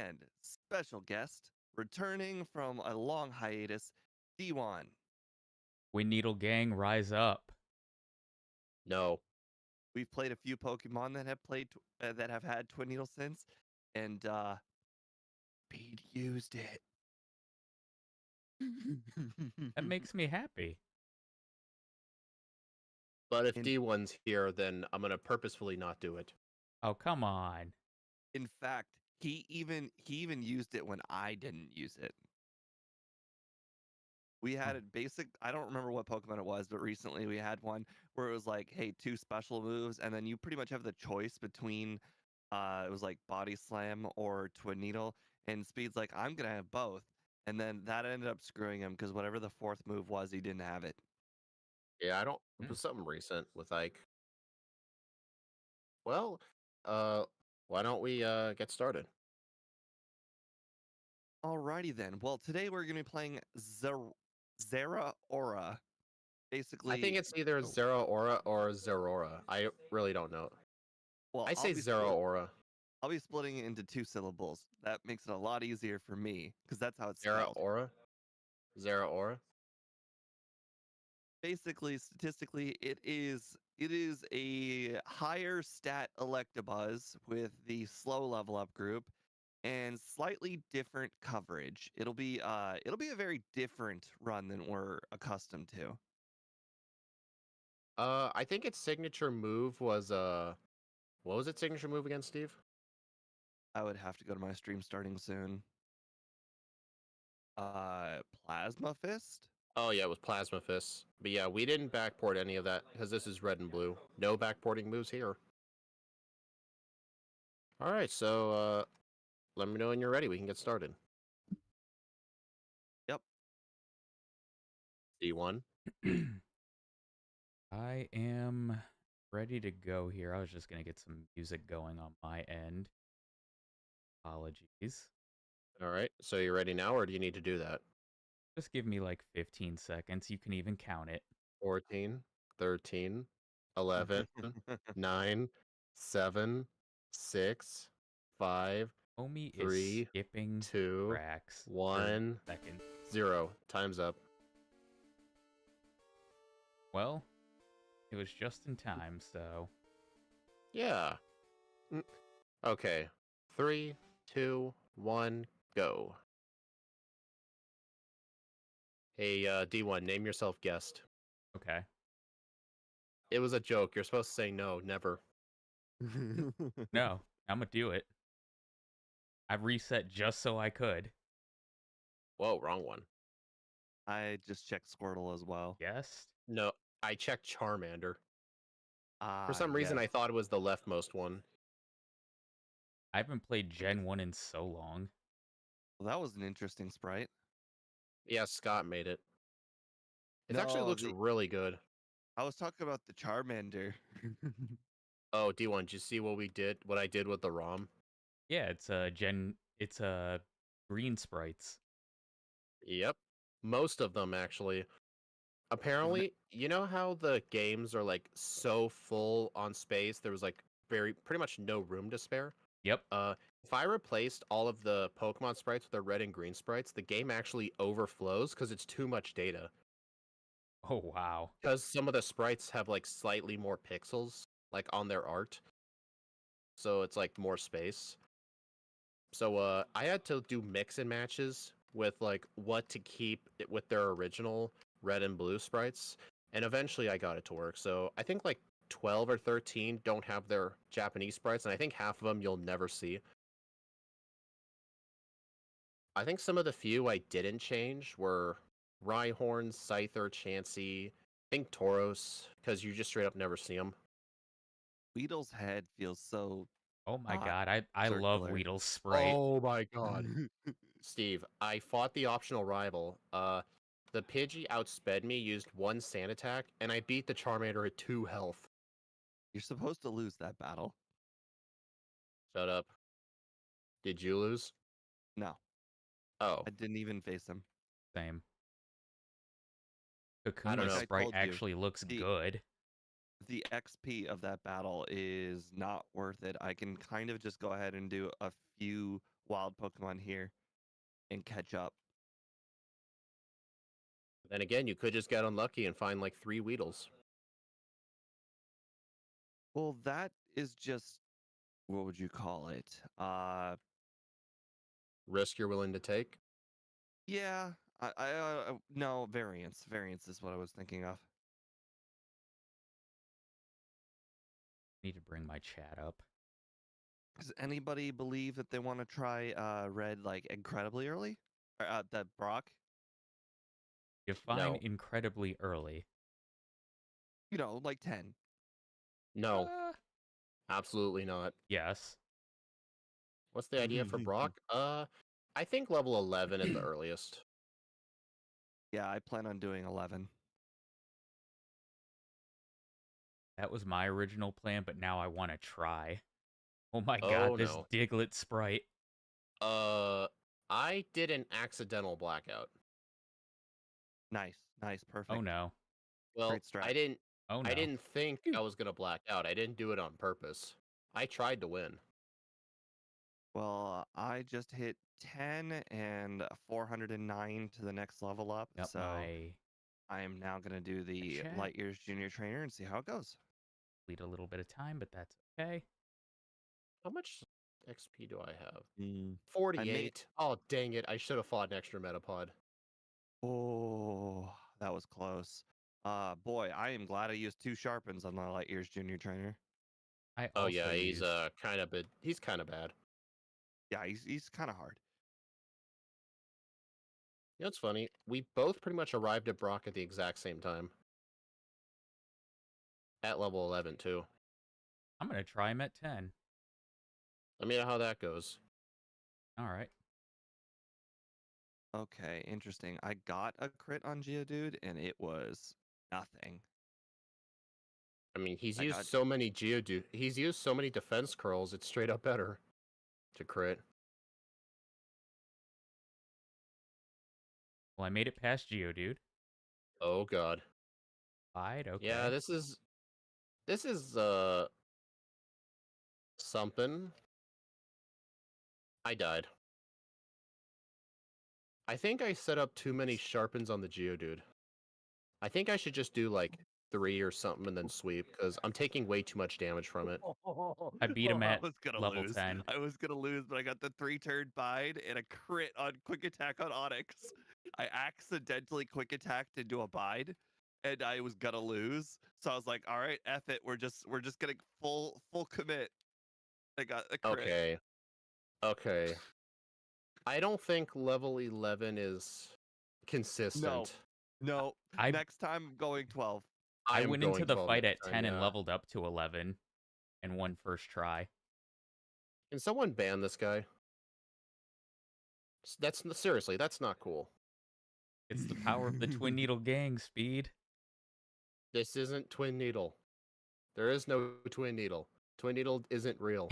and special guest, returning from a long hiatus, dwund. Wind Needle Gang, rise up. No. We've played a few Pokemon that have that have had Twin Needle since, and Pete used it. That makes me happy. But if In- D1's here, then I'm going to purposefully not do it. Oh, come on. In fact, he even used it when I didn't use it. We had a basic, I don't remember what Pokemon it was, but recently we had one where it was like, hey, 2 special moves, and then you pretty much have the choice between it was like Body Slam or Twin Needle, and Speed's like, I'm gonna have both. And then that ended up screwing him because whatever the 4th move was, he didn't have it. Yeah, it was something recent with Ike. Well, why don't we get started? Alrighty then. Well, today we're gonna be playing Zeraora. Basically, I think it's either Zeraora or Zeraora. I really don't know. well, I say Zeraora. I'll be splitting it into 2 syllables. That makes it a lot easier for me because that's how it's spelled. Zeraora? Zeraora? Basically, statistically, it is a higher stat Electabuzz with the slow level up group and slightly different coverage. It'll be a very different run than we're accustomed to. I think its signature move was what was its signature move again, Steve? I would have to go to my stream starting soon. Plasma Fist? Oh yeah, it was Plasma Fist. But yeah, we didn't backport any of that because this is red and blue. No backporting moves here. Alright, so let me know when you're ready. We can get started. Yep. D1. I am ready to go here. I was just going to get some music going on my end. Apologies. Alright, so you ready now or do you need to do that? Just give me like 15 seconds. You can even count it. 14, 13, 11, 9, 7, 6, 5, Homie 3, is skipping 2, tracks. 1, Second. 0. Time's up. Well, it was just in time, so... Yeah. Okay. 3, 2, 1, go. Hey, D1, name yourself guest. Okay. It was a joke. You're supposed to say no, never. No, I'm gonna do it. I reset just so I could. Whoa, wrong one. I just checked Squirtle as well. Guessed? No, I checked Charmander. For For some reason, I thought it was the leftmost one. I haven't played Gen 1 in so long. Well, that was an interesting sprite. Yeah, Scott made it. It actually looks really good. I was talking about the Charmander. Oh, D1, did you see what we did? What I did with the ROM? Yeah, it's green sprites. Yep. Most of them, actually. Apparently, you know how the games are like so full on space? There was like pretty much no room to spare. Yep. If I replaced all of the Pokemon sprites with the red and green sprites, the game actually overflows because it's too much data. Oh, wow. Because some of the sprites have like slightly more pixels, like on their art. So it's like more space. So I had to do mix and matches with like what to keep with their original red and blue sprites. And eventually I got it to work. So I think like 12 or 13 don't have their Japanese sprites, and I think half of them you'll never see. I think some of the few I didn't change were Rhyhorn, Scyther, Chansey, I think Tauros, because you just straight up never see them. Weedle's head feels so... Oh my god, I love circular. Weedle's sprite. Oh my god. Steve, I fought the optional rival. The Pidgey outsped me, used 1 sand attack, and I beat the Charmander at 2 health. You're supposed to lose that battle. Shut up. Did you lose? No. Oh. I didn't even face him. Same. I don't Kakuma's know. sprite actually looks good. The XP of that battle is not worth it. I can kind of just go ahead and do a few wild Pokemon here and catch up. Then again, you could just get unlucky and find like 3 Weedles. Well, that is just what would you call it? Risk you're willing to take. Yeah. No, variance. Variance is what I was thinking of. Need to bring my chat up. Does anybody believe that they want to try red like incredibly early? Or, the Brock? Define No. incredibly early. You know, like 10. No, Uh, absolutely not. yes. What's the idea for Brock? I think level 11 at the earliest. Yeah, I plan on doing 11. That was my original plan, but now I want to try. Oh my god, Oh this no. Diglett sprite. I did an accidental blackout. Nice, nice, perfect. Oh no. Well, Great strat. I didn't Oh no. I didn't think I was gonna black out. I didn't do it on purpose. I tried to win. Well, I just hit 10 and 409 to the next level up, Got so my I am now going to do the chat. Light Years Junior Trainer and see how it goes. Lead a little bit of time, but that's okay. How much XP do I have? I 48. Oh dang it! I should have fought an extra Metapod. Oh, that was close. Boy, I am glad I used 2 Sharpens on the Light Years Junior Trainer. I Oh also yeah, he's used kind of he's kind of bad. Yeah, he's kind of hard. You know what's funny? We both pretty much arrived at Brock at the exact same time. At level 11 too. I'm gonna try him at 10. Let me know how that goes. Alright. Okay, interesting. I got a crit on Geodude and it was nothing. I mean, he's I used got so many Geodude. He's used so many defense curls. It's straight up better to crit. Well, I made it past Geodude. Oh god. Fine, okay. Yeah, this is something. I died. I think I set up too many sharpens on the Geodude. I think I should just do like 3 or something and then sweep because I'm taking way too much damage from it. I beat him I at was gonna level lose. 10. I was gonna lose, but I got the 3-turn bide and a crit on quick attack on Onyx. I accidentally quick attacked into a bide, and I was gonna lose. So I was like, "All right, F it. We're just gonna full commit." I got a crit. Okay. Okay. I don't think level 11 is consistent. No. I Next time going 12. I am went into going the 12 fight next at time, 10 and yeah. leveled up to 11 and won first try. Can someone ban this guy? That's seriously, that's not cool. It's the power of the Twin Needle Gang, Speed. This isn't Twin Needle. There is no Twin Needle. Twin Needle isn't real.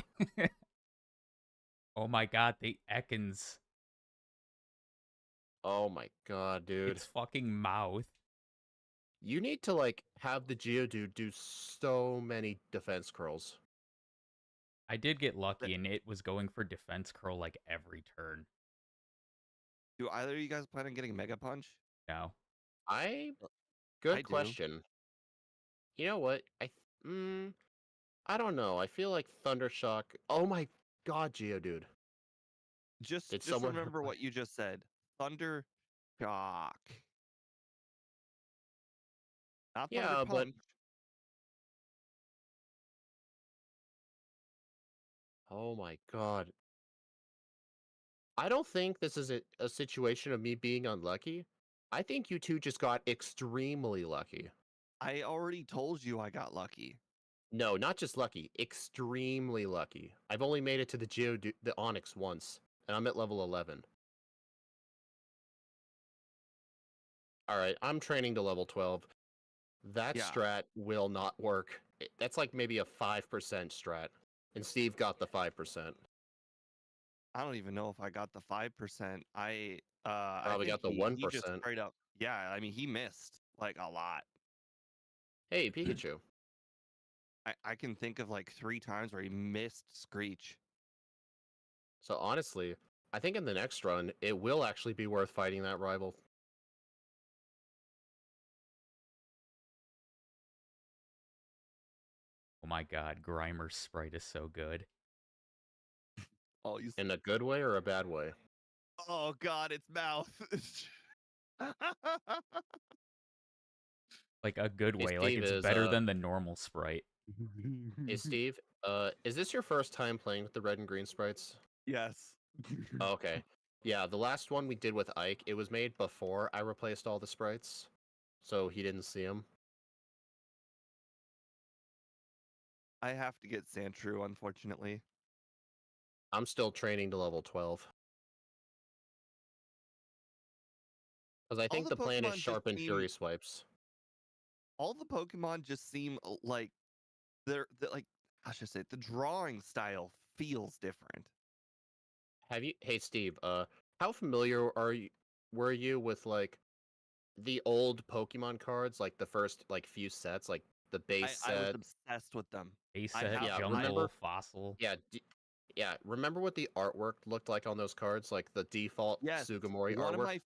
Oh my god, the Ekans. Oh my god, dude. Its fucking mouth. You need to like have the Geodude do so many defense curls. I did get lucky and it was going for defense curl like every turn. Do either of you guys plan on getting Mega Punch? No. Good I do. question. You know what? I don't know. I feel like Thundershock. Oh my god, Geodude. Did Just someone remember what you just said. Thunder Shock. Not Thunder Yeah, but Punch. oh my god. I don't think this is a situation of me being unlucky. I think you two just got extremely lucky. I already told you I got lucky. No, not just lucky, extremely lucky. I've only made it to the the Onyx once, and I'm at level 11. All right, I'm training to level 12. That Yeah. strat will not work. That's like maybe a 5% strat, and Steve got the 5%. I don't even know if I got the 5%. I Probably think got the he just 1%. straight up. Yeah, I mean he missed like a lot. Hey, Pikachu. I can think of like 3 times where he missed Screech. So honestly, I think in the next run, it will actually be worth fighting that rival. Oh my god, Grimer's sprite is so good. Oh, you. In a good way or a bad way? Oh God, its mouth. Like a good Hey way, like Steve, it's better than the normal sprite. Is this your first time playing with the red and green sprites? Yes. Okay. Yeah, the last one we did with Ike, it was made before I replaced all the sprites, so he didn't see them. I have to get Sandshrew, unfortunately. I'm still training to level 12. Because I All think the the plan is Pokemon just sharpen seem Fury Swipes. all the Pokemon just seem like they're like how should I say it? The drawing style feels different. Hey Steve, how familiar were you with like the old Pokemon cards, like the first like few sets, like the base I was set? obsessed with them. A I set, have Yeah, I jungle, remember? fossil. Yeah, remember what the artwork looked like on those cards, like the default yes, Sugimori one of artwork? my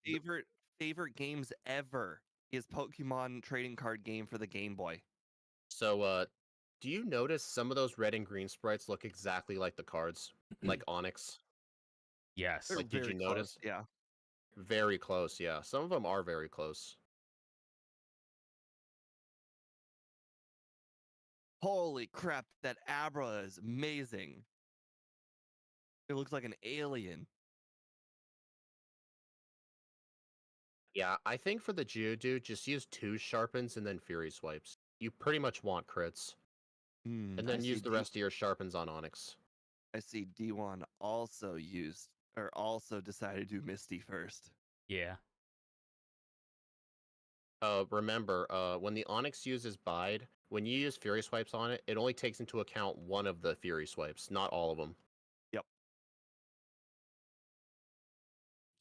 favorite games ever is Pokemon trading card game for the Game Boy. So, do you notice some of those red and green sprites look exactly like the cards, like Onyx? Yes. They're Like, did you very close. notice? Yeah. Very close, yeah. Some of them are very close. Holy crap, that Abra is amazing. It looks like an alien. Yeah, I think for the Geodude, just use 2 Sharpens and then Fury Swipes. You pretty much want crits. And I then see use the D rest of your Sharpens on Onyx. I see D1 also used or also decided to do Misty first. Yeah. Remember, when the Onyx uses Bide, when you use Fury Swipes on it, it only takes into account one of the Fury Swipes, not all of them. Yep.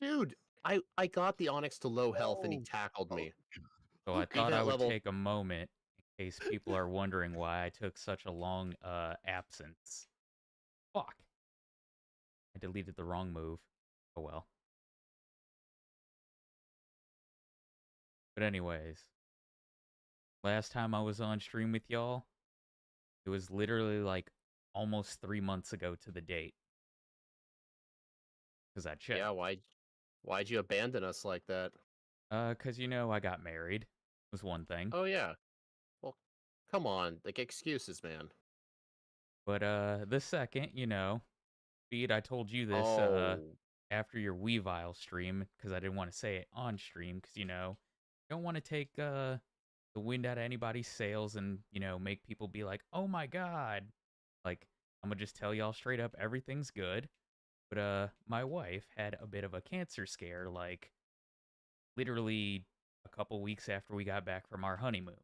Dude, I got the Onyx to low health and he Oh, tackled oh me. So I okay. thought Even I at would level take a moment in case people are wondering why I took such a long absence. Fuck. I deleted the wrong move. Oh well. But anyways, last time I was on stream with y'all, it was literally like almost 3 months ago to the date. Because I checked. Yeah, why'd you abandon us like that? Cause you know I got married was one thing. Oh yeah. Well, come on, like excuses, man. But the second, you know, Speed, I told you this Oh, after your Weavile stream because I didn't want to say it on stream because you know, don't want to take the wind out of anybody's sails and you know make people be like, oh my god, like I'm gonna just tell y'all straight up everything's good. But my wife had a bit of a cancer scare, like literally a couple weeks after we got back from our honeymoon.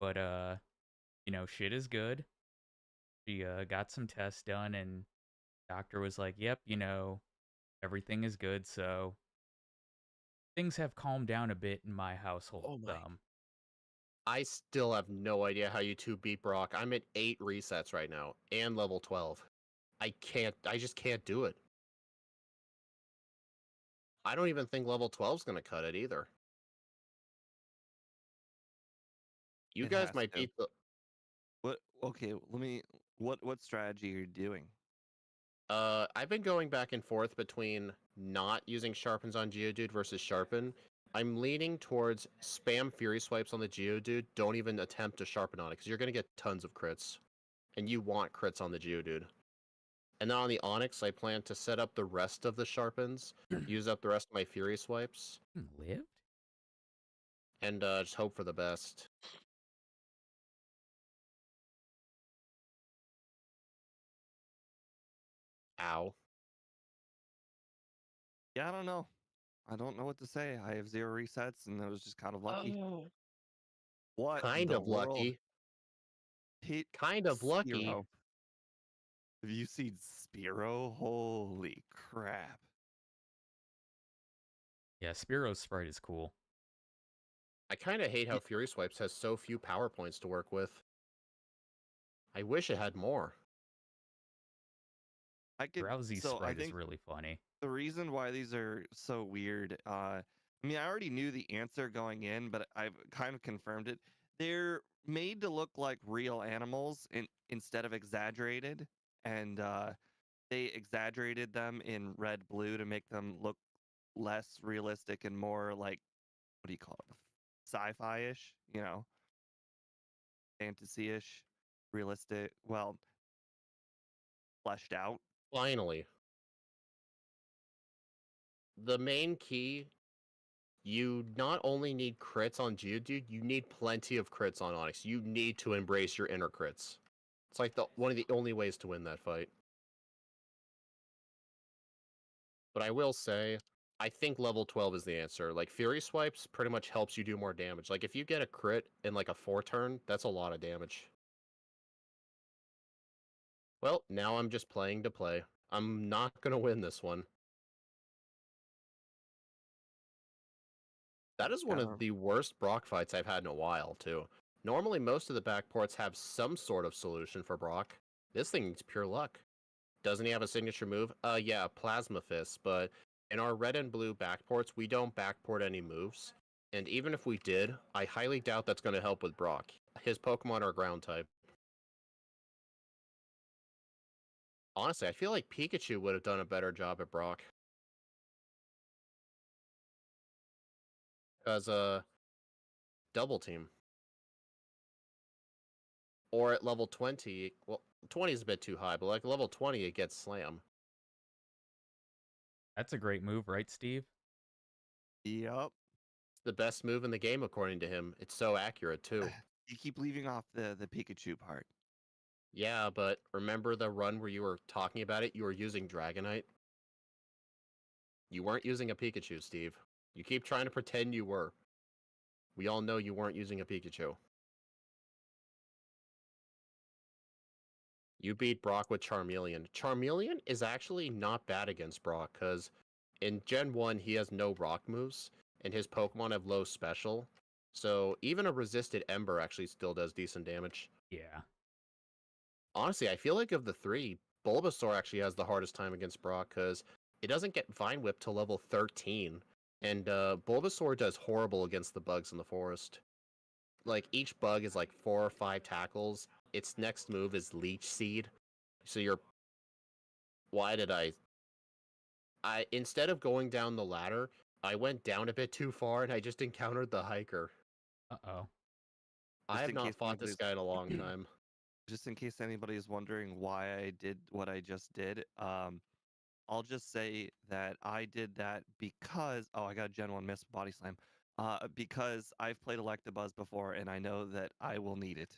But you know, shit is good. She got some tests done and doctor was like, "Yep, you know, everything is good." So things have calmed down a bit in my household. oh my. I still have no idea how you two beat Brock. I'm at 8 resets right now and level 12. I just can't do it. I don't even think level 12's gonna cut it either. You It guys has might to. beat the What okay, let me what strategy are you doing? I've been going back and forth between not using Sharpens on Geodude versus Sharpen. I'm leaning towards spam Fury Swipes on the Geodude. Don't even attempt to Sharpen on it because you're gonna get tons of crits, and you want crits on the Geodude. And then on the Onyx, I plan to set up the rest of the Sharpens, use up the rest of my Fury Swipes, Lived? and just hope for the best. Ow. Yeah, I don't know. I don't know what to say. I have 0 resets and I was just kind of lucky. Oh. What Kind the of world? lucky. Hit Kind of lucky. Spiro. Have you seen Spiro? Holy crap. Yeah, Spiro's sprite is cool. I kind of hate how Fury Swipes has so few power points to work with. I wish it had more. Drowsy's So I sprite is think really funny. the reason why these are so weird, I mean, I already knew the answer going in, but I've kind of confirmed it. They're made to look like real animals instead of exaggerated, and they exaggerated them in red blue to make them look less realistic and more like, what do you call it? Sci-fi-ish, fantasy-ish, realistic, well, fleshed out. Finally, the main key, you not only need crits on Geodude, you need plenty of crits on Onyx. You need to embrace your inner crits. It's like one of the only ways to win that fight. But I will say, I think level 12 is the answer. Like, Fury Swipes pretty much helps you do more damage. Like, if you get a crit in, like, a 4-turn, that's a lot of damage. Well, now I'm just playing to play. I'm not gonna win this one. That is one of Um, the worst Brock fights I've had in a while, too. Normally, most of the backports have some sort of solution for Brock. This thing's pure luck. Doesn't he have a signature move? Yeah, Plasma Fist, but in our red and blue backports, we don't backport any moves. And even if we did, I highly doubt that's going to help with Brock. His Pokemon are ground type. Honestly, I feel like Pikachu would have done a better job at Brock. Because, double team. Or at level 20, well, 20 is a bit too high, but like level 20, it gets Slam. That's a great move, right, Steve? yep. It's the best move in the game, according to him. It's so accurate, too. You keep leaving off the Pikachu part. Yeah, but remember the run where you were talking about it? You were using Dragonite? You weren't using a Pikachu, Steve. You keep trying to pretend you were. We all know you weren't using a Pikachu. You beat Brock with Charmeleon. Charmeleon is actually not bad against Brock, because in Gen 1, he has no rock moves, and his Pokemon have low special. So even a resisted Ember actually still does decent damage. Yeah. Honestly, I feel like of the three, Bulbasaur actually has the hardest time against Brock, because it doesn't get Vine Whip till level 13. And Bulbasaur does horrible against the bugs in the forest. Like, each bug is like 4 or 5 tackles. Its next move is Leech Seed. So you're... Why did instead of going down the ladder, I went down a bit too far and I just encountered the hiker. Uh-oh. I Just have in not case fought this anybody's guy in a long time. just in case anybody's wondering why I did what I just did, I'll just say that I did that because I got a Gen 1 miss body slam. Because I've played Electabuzz before and I know that I will need it.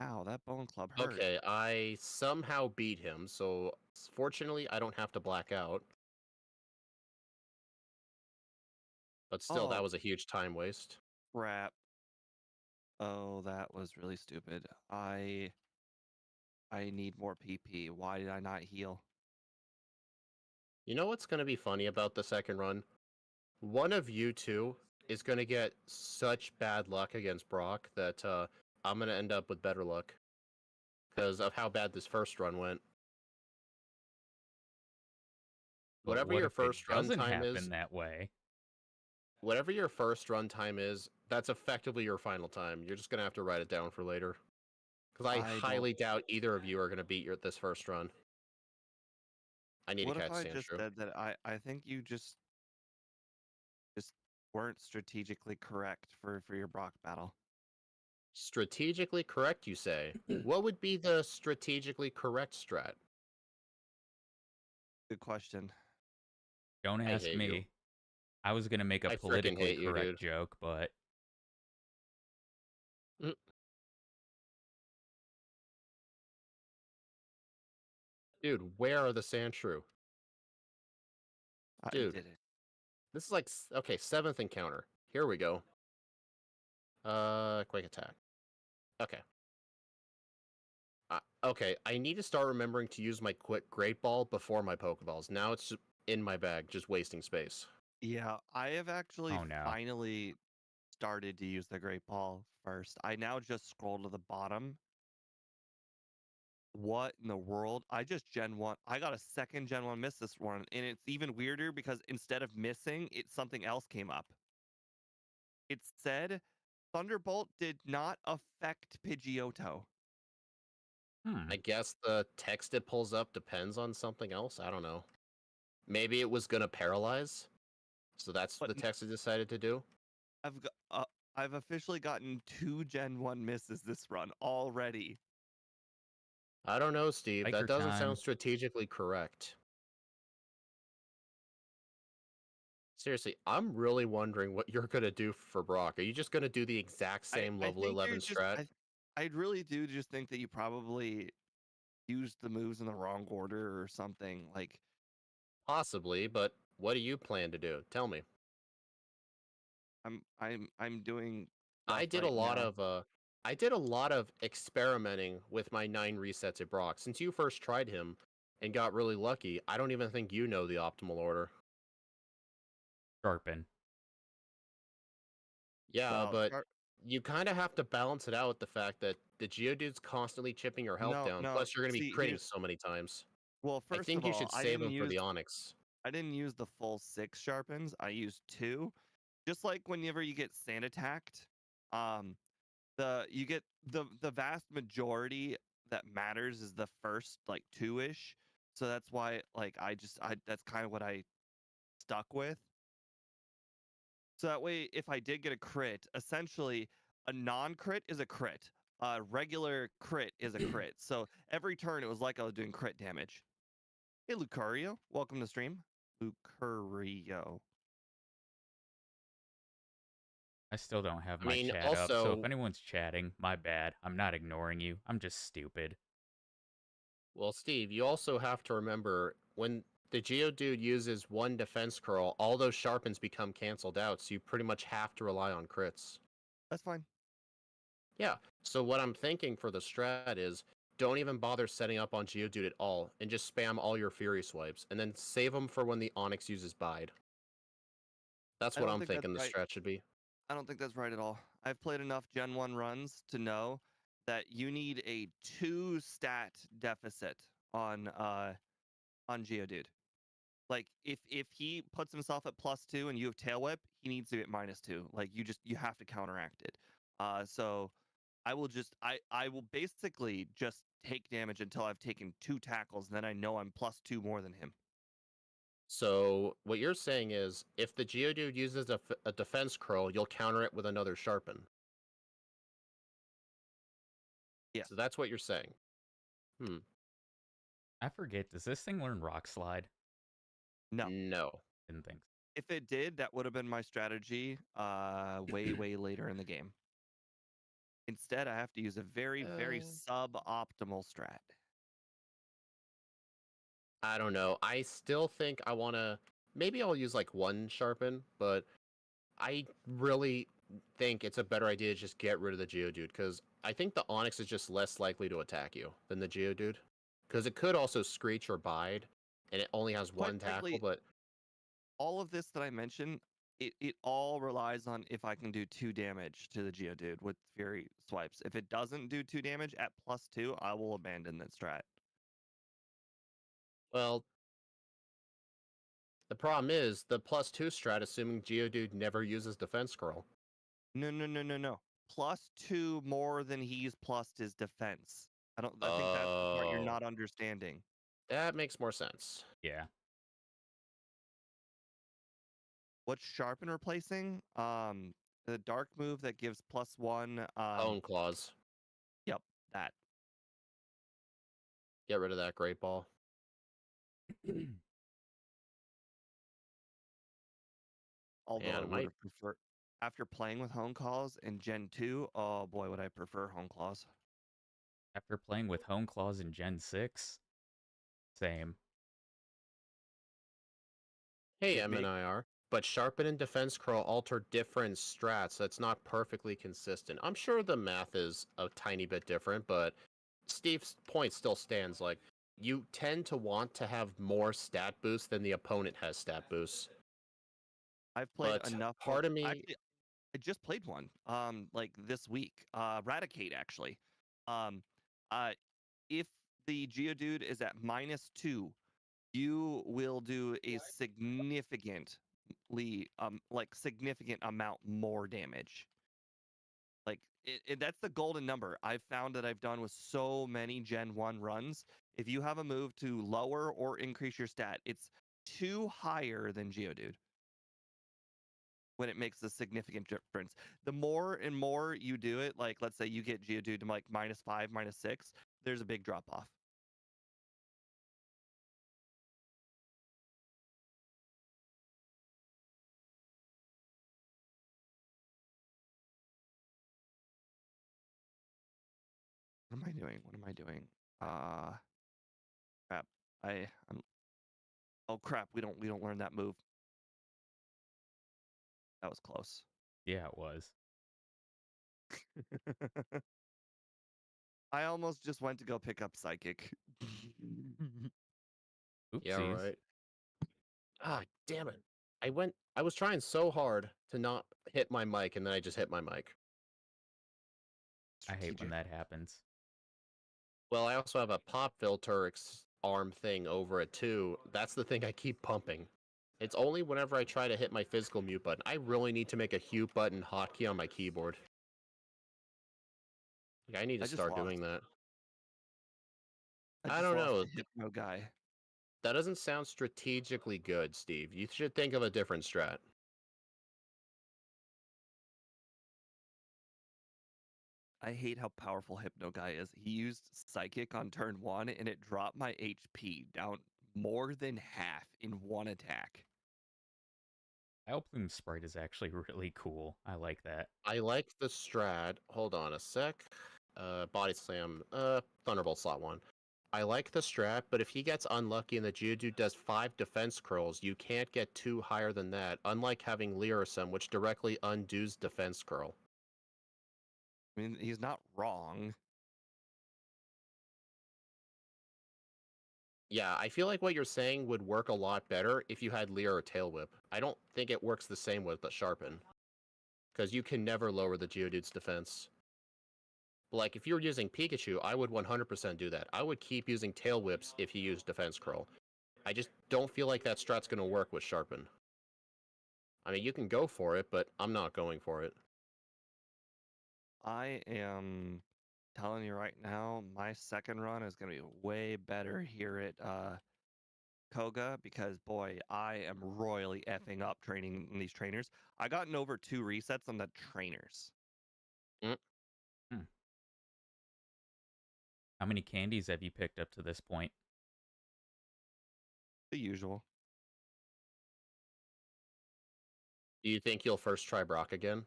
Ow, that bone club hurt. Okay, I somehow beat him, so fortunately I don't have to black out. But still, that Oh, was a huge time waste. crap. Oh, that was really stupid. I need more PP. Why did I not heal? You know what's going to be funny about the second run? One of you two is going to get such bad luck against Brock that I'm going to end up with better luck. Because of how bad this first run went. But Whatever what your if it first run doesn't time happen is, that way? that's effectively your final time. You're just going to have to write it down for later. Because I I don't. highly doubt either of you are going to beat this first run. I need to What if catch I just Sandshrew. said that I think you just weren't strategically correct for your Brock battle? Strategically correct, you say? What would be the strategically correct strat? Good question. Don't I ask hate you. me. I was going to make a I freaking politically hate you, correct dude. joke, but Mm. Dude, where are the Sandshrew? I Dude, did it. this is like, okay, 7th encounter. Here we go. Quick attack. Okay. Okay, I need to start remembering to use my quick Great Ball before my Pokeballs. Now it's just in my bag, just wasting space. Yeah, I have actually Oh no. finally started to use the Great Ball first. I now just scroll to the bottom. What in the world? I just Gen 1. I got a second Gen 1 miss this one, and it's even weirder because instead of missing, something else came up. It said Thunderbolt did not affect Pidgeotto. Hmm. I guess the text it pulls up depends on something else. I don't know. Maybe it was gonna paralyze, so that's But the text it decided to do. I've got, I've officially gotten 2 Gen 1 misses this run already. I don't know, Steve. That Biker doesn't sound time. strategically correct. Seriously, I'm really wondering what you're gonna do for Brock. Are you just gonna do the exact same I level think you're 11 just strat? I really do just think that you probably used the moves in the wrong order or something. Like Possibly, but what do you plan to do? Tell me. I'm doing I stuff did a right lot now. of I did a lot of experimenting with my 9 resets at Brock. Since you first tried him and got really lucky, I don't even think you know the optimal order. Sharpen. Yeah, Well, but you kind of have to balance it out with the fact that the Geodude's constantly chipping your health no, down. no. Plus, you're going to be See, critting here's so many times. well, I first think of you all, should save him for the Onyx. I didn't use the full 6 sharpens. I used 2. Just like whenever you get sand attacked, um you get the vast majority that matters is the first like 2-ish. So that's why like I that's kind of what I stuck with. So that way if I did get a crit, essentially a non-crit is a crit. A regular crit is a crit. So every turn it was like I was doing crit damage. Hey Lucario, welcome to stream. Lucario. I still don't have I my mean, chat up, so if also, anyone's chatting, my bad. I'm not ignoring you. I'm just stupid. well, Steve, you also have to remember when the Geodude uses one defense curl, all those sharpens become canceled out, so you pretty much have to rely on crits. That's fine. Yeah, so what I'm thinking for the strat is don't even bother setting up on Geodude at all, and just spam all your Fury swipes, and then save them for when the Onyx uses Bide. That's I what don't I'm think that's thinking the right. strat should be. I don't think that's right at all. I've played enough Gen 1 runs to know that you need a 2 stat deficit on Geodude. Like if he puts himself at +2 and you have tail whip, he needs to be at -2. Like you have to counteract it. So I will basically just take damage until I've taken 2 tackles, and then I know I'm +2 more than him. So what you're saying is, if the Geodude uses a defense curl, you'll counter it with another Sharpen. Yes. So that's what you're saying. Hmm. I forget, does this thing learn Rock Slide? No. No. Didn't think so. If it did, that would have been my strategy way later in the game. Instead, I have to use a very Uh, suboptimal strat. I don't know. I still think I want to. Maybe I'll use like one Sharpen, but I really think it's a better idea to just get rid of the Geodude because I think the Onyx is just less likely to attack you than the Geodude. Because it could also Screech or Bide, and it only has Quite one tackle, frankly, but all of this that I mentioned, it all relies on if I can do 2 damage to the Geodude with Fury swipes. If it doesn't do 2 damage at +2, I will abandon that strat. well, the problem is the +2 strat, assuming Geodude never uses Defense Scroll. No. +2 more than he's plussed his defense. I think that's the part you're Oh, not understanding. that makes more sense. Yeah. What's Sharpen replacing? The dark move that gives +1, Bone Claws. yep, that. Get rid of that Great Ball. Although I And would might have preferred after playing with home calls in Gen 2, oh boy, would I prefer home claws. After playing with Hone Claws in Gen 6? Same. Hey, It make MNIR. But Sharpen and Defense Curl alter different strats, so it's not perfectly consistent. I'm sure the math is a tiny bit different, but Steve's point still stands. Like, you tend to want to have more stat boosts than the opponent has stat boosts. I've played But enough part of me, actually, I just played one, like this week. Radicate actually. Um, uh, if the Geodude is at -2, you will do a significant amount more damage. Like that's the golden number. I've found that I've done with so many Gen 1 runs. If you have a move to lower or increase your stat, it's 2 higher than Geodude when it makes a significant difference. The more and more you do it, like let's say you get Geodude to like -5, -6, there's a big drop off. What am I doing? What am I doing? Crap. I'm Oh crap, we don't learn that move. That was close. Yeah, it was. I almost just went to go pick up Psychic. yeah, Oopsies. right. Ah, damn it. I was trying so hard to not hit my mic, and then I just hit my mic. I hate when Strategic. that happens. Well, I also have a pop filter arm thing over it too. That's the thing I keep pumping. It's only whenever I try to hit my physical mute button. I really need to make a hue button hotkey on my keyboard. Yeah, I need to I just start doing lost. that. I I just don't lost know. the Hypno guy. That doesn't sound strategically good, Steve. You should think of a different strat. I hate how powerful Hypno guy is. He used Psychic on turn 1 and it dropped my HP down more than half in one attack. Alplume Sprite is actually really cool. I like that. I like the strat. Hold on a sec. Body slam. Thunderbolt slot 1. I like the strat, but if he gets unlucky and the Geodude does 5 defense curls, you can't get 2 higher than that, unlike having Lyrism, which directly undoes defense curl. I mean, he's not wrong. Yeah, I feel like what you're saying would work a lot better if you had Leer or Tail Whip. I don't think it works the same with the Sharpen, because you can never lower the Geodude's defense. Like, if you were using Pikachu, I would 100% do that. I would keep using Tail Whips if you use Defense Curl. I just don't feel like that strat's going to work with Sharpen. I mean, you can go for it, but I'm not going for it. I am telling you right now, my second run is going to be way better here at Koga because boy, I am royally effing up training these trainers. I gotten over 2 resets on the trainers. Mm. Hmm. How many candies have you picked up to this point? The usual. Do you think you'll first try Brock again?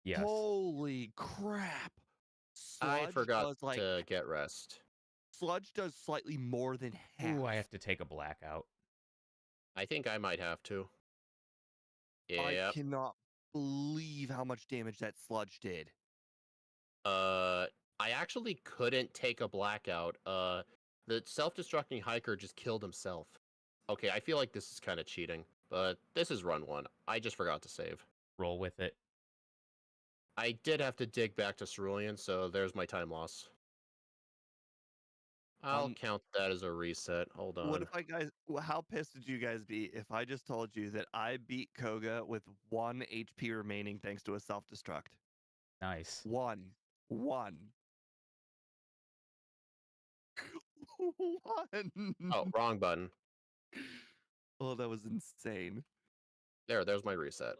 Yes. Holy crap! I Sludge forgot does like to get rest. Sludge does slightly more than half. Ooh, I have to take a blackout. I think I might have to. I Yep. cannot believe how much damage that Sludge did. I actually couldn't take a blackout. The self-destructing hiker just killed himself. Okay, I feel like this is kind of cheating, but this is run 1. I just forgot to save. Roll with it. I did have to dig back to Cerulean, so there's my time loss. I'll count that as a reset. Hold What on. if how pissed would you guys be if I just told you that I beat Koga with 1 HP remaining thanks to a self-destruct? Nice. 1. 1. 1. Oh, wrong button. Oh, that was insane. There's my reset.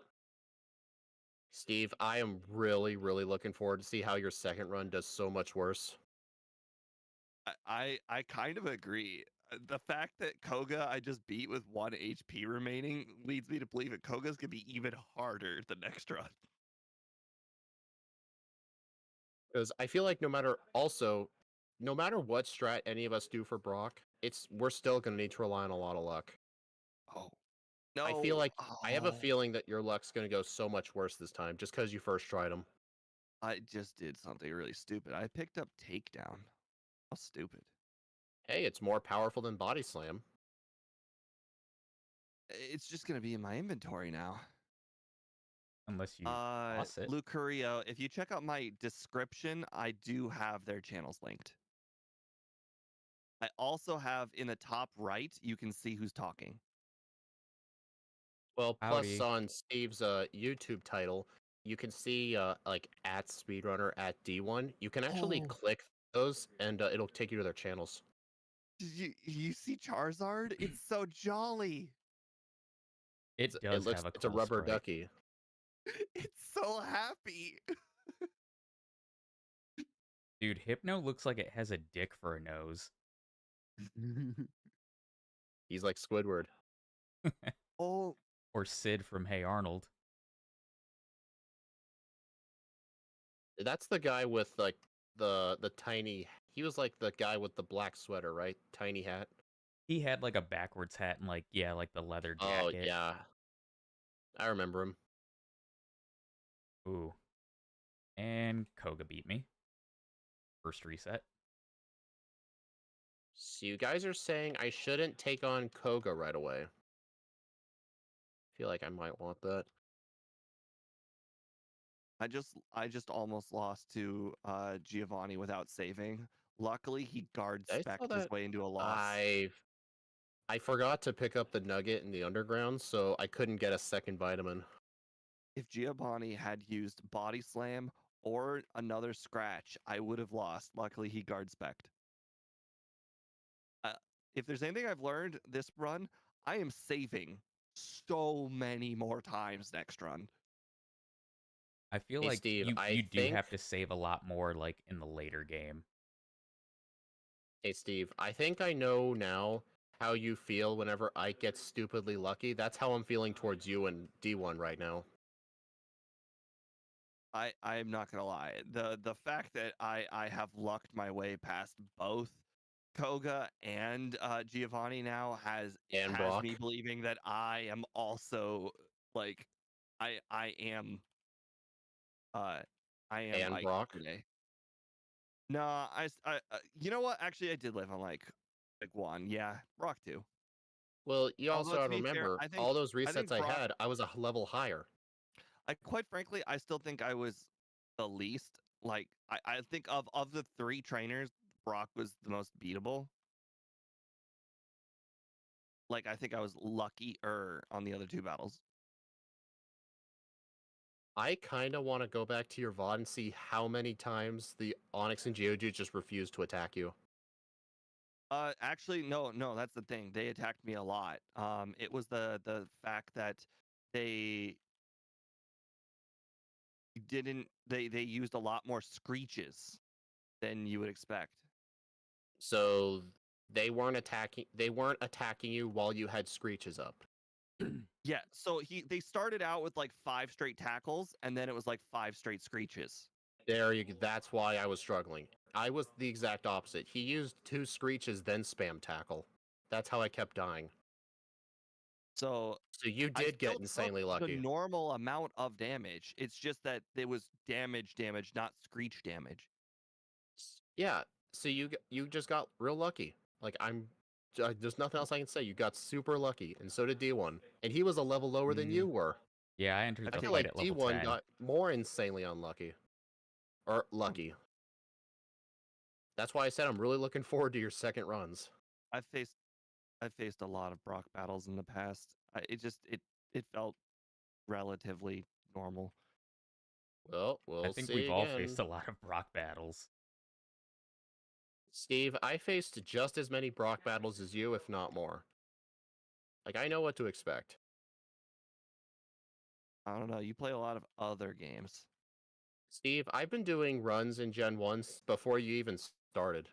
Steve, I am really, really looking forward to see how your second run does so much worse. I kind of agree. The fact that Koga I just beat with 1 HP remaining leads me to believe that Koga's gonna be even harder the next run. Because I feel like no matter what strat any of us do for Brock, we're still gonna need to rely on a lot of luck. Oh I feel no! like I have a Oh, feeling that your luck's gonna go so much worse this time, just because you first tried them. I just did something really stupid. I picked up takedown. How stupid. Hey, it's more powerful than body slam. It's just gonna be in my inventory now. Unless you toss it. Luke Carrillo, if you check out my description, I do have their channels linked. I also have in the top right, you can see who's talking. Well, plus Howdy. on Steve's YouTube title, you can see like at speedrunner at dwund. You can actually Oh, click those, and it'll take you to their channels. did you see Charizard? It's so jolly. It It does looks have a it's a cool rubber sprite. ducky. It's so happy. Dude, Hypno looks like it has a dick for a nose. He's like Squidward. Oh, Or Sid from Hey Arnold. That's the guy with like the tiny. He was like the guy with the black sweater, right? Tiny hat. He had like a backwards hat and like, yeah, like the leather Oh jacket. yeah, I remember him. Ooh. And Koga beat me. First reset. So you guys are saying I shouldn't take on Koga right away. Feel like I might want that. I just almost lost to Giovanni without saving. Luckily, he guard I saw specced his that. way into a loss. I forgot to pick up the nugget in the underground, so I couldn't get a second vitamin. If Giovanni had used body slam or another scratch, I would have lost. Luckily, he guard specced. Uh, if there's anything I've learned this run, I am saving so many more times next run. I feel Hey like Steve, you do have to save a lot more like in the later game. I think I know now how you feel whenever I get stupidly lucky. That's how I'm feeling towards you and dwund right now. I'm not gonna lie. The fact that I have lucked my way past both Koga and Giovanni now And has me Brock believing that I am also like I am uh and Ike Brock. today. No, you know what? Actually, I did live on like one. Yeah, Rock two. Well, you Although also to gotta be fair, remember all those I resets think I Brock. had, I was a level higher. I quite frankly, I still think I was the least. Like I think of the three trainers, Brock was the most beatable. Like I think I was luckier on the other two battles. I kind of want to go back to your VOD and see how many times the Onyx and Geodude just refused to attack you. Actually, no, that's the thing. They attacked me a lot. It was the fact that they they used a lot more screeches than you would expect. So they weren't attacking you while you had screeches up. Yeah, so they started out with like 5 straight tackles, and then it was like 5 straight screeches. That's why I was struggling. I was the exact opposite. He used 2 screeches then spam tackle. That's how I kept dying. So So you I did get still took insanely the lucky. normal amount of damage. It's just that it was damage, not screech damage. Yeah. So you just got real lucky. Like there's nothing else I can say. You got super lucky, and so did dwund, and he was a level lower than Mm, you were. Yeah, I entered I the feel fight like at level dwund 10. got more insanely unlucky or lucky. That's why I said I'm really looking forward to your second runs. I've faced I've faced a lot of Brock battles in the past. It felt relatively normal. Well, I we'll think see we've all again. faced a lot of Brock battles. Steve, I faced just as many Brock battles as you, if not more. Like, I know what to expect. I don't know. You play a lot of other games. Steve, I've been doing runs in Gen 1 before you even started.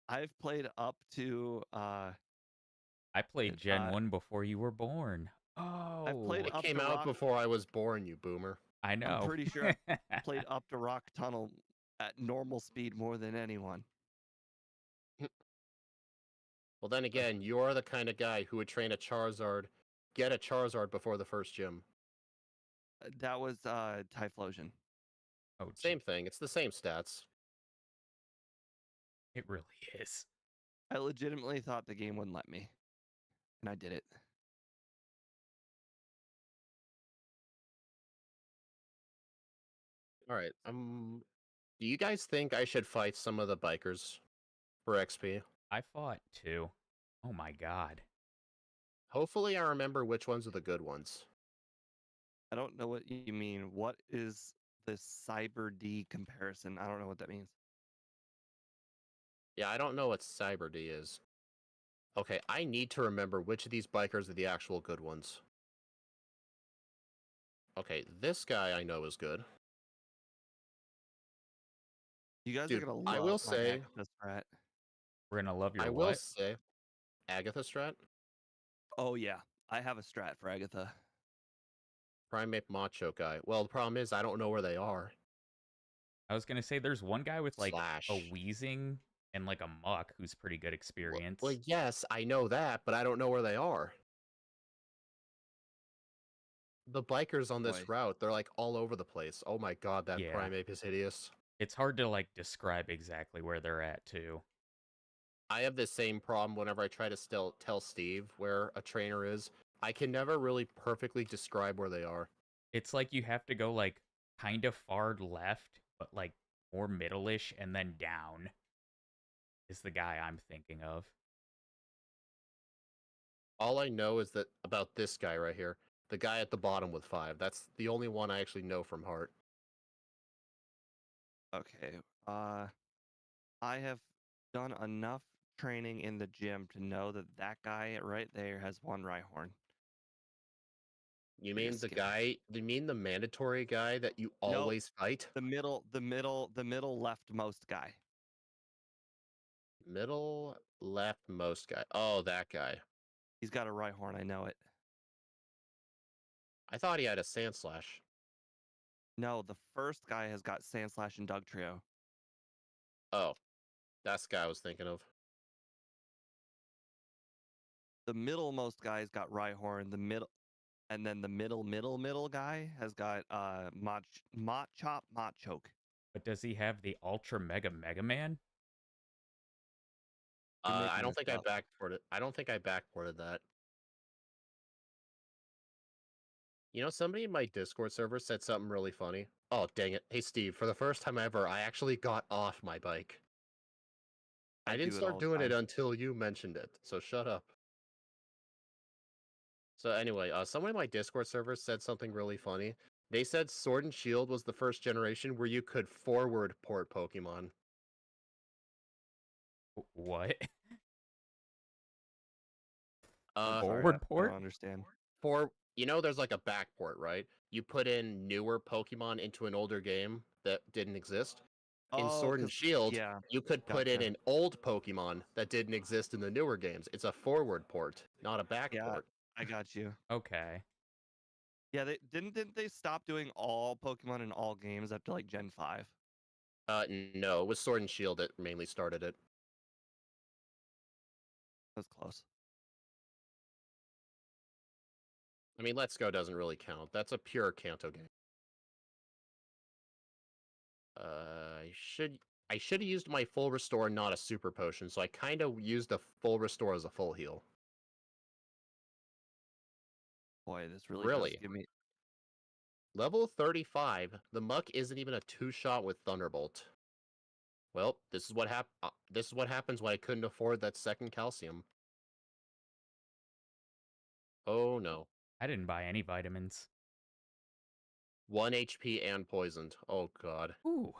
I've played up to I played Gen uh 1 before you were born. I've played Oh, It up came to out Rock. before I was born, you boomer. I I'm know. pretty sure I've played up to Rock Tunnel at normal speed more than anyone. Well, then again, you're the kind of guy who would train a Charizard, get a Charizard before the first gym. That was Typhlosion. Oh, gee, Same thing. It's the same stats. it really is. I legitimately thought the game wouldn't let me, and I did it. All right. Do you guys think I should fight some of the bikers for XP? I fought two. Oh my god. Hopefully, I remember which ones are the good ones. I don't know what you mean. What is the Cyber D comparison? I don't know what that means. Yeah, I don't know what Cyber D is. Okay, I need to remember which of these bikers are the actual good ones. Okay, this guy I know is good. You guys are Dude, gonna I love will my say, Agatha strat. We're gonna love I your will what? say, Agatha strat, Oh yeah, I have a strat for Agatha. primate macho guy. Well, the problem is I don't know where they are. I was gonna say there's one guy with like a Slash. wheezing and like a muck who's pretty good Well, experience. yes, I know that, but I don't know where they are. The bikers on this Boy, route, they're like all over the place. Oh my god, that Yeah. primate is hideous. It's hard to like describe exactly where they're at too. I have the same problem whenever I try to still tell Steve where a trainer is. I can never really perfectly describe where they are. It's like you have to go like kind of far left, but like more middle-ish and then down is the guy I'm thinking of. All I know is that about this guy right here, the guy at the bottom with 5. That's the only one I actually know from heart. okay. I have done enough training in the gym to know that that guy right there has one Rhyhorn. You You're gonna mean the skip it. guy? You mean the mandatory guy that you No, always fight? the middle leftmost guy. Middle leftmost guy. Oh, that guy. He's got a Rhyhorn. I know it. I thought he had a Sandslash. No, the first guy has got Sandslash and Dugtrio. Oh, that's the guy I was thinking of. The middlemost guy's got Rhyhorn. The middle, and then the middle guy has got Machop, Machoke. But does he have the Ultra Mega Man? You're I making don't this think I up. backported. I don't think I backported that. You know, somebody in my Discord server said something really funny. Oh, dang it. Hey, Steve, for the first time ever, I actually got off my bike. I I didn't do it start all the doing it time. until you mentioned it, so shut up. So anyway, someone in my Discord server said something really funny. They said Sword and Shield was the first generation where you could forward port Pokemon. What? I'm Uh, sorry, Forward I don't port? understand. for you know, there's like a backport, right? You put in newer Pokemon into an older game that didn't exist. In Oh, Sword and Shield, yeah, you could put in gotcha. an old Pokemon that didn't exist in the newer games. It's a forward port, not a Yeah, backport. I got you. Okay. Yeah, they didn't they stop doing all Pokemon in all games up to like Gen 5? No, with Sword and Shield it mainly started it. That's close. I mean, Let's Go doesn't really count. That's a pure Kanto game. I should have used my full restore, not a super potion. So I kind of used a full restore as a full heal. Boy, this really does Really, give me. level 35. The Muck isn't even a 2-shot with Thunderbolt. Well, this is what happens when I couldn't afford that second calcium. Oh no, I didn't buy any vitamins. 1 HP and poisoned. Oh god. Ooh.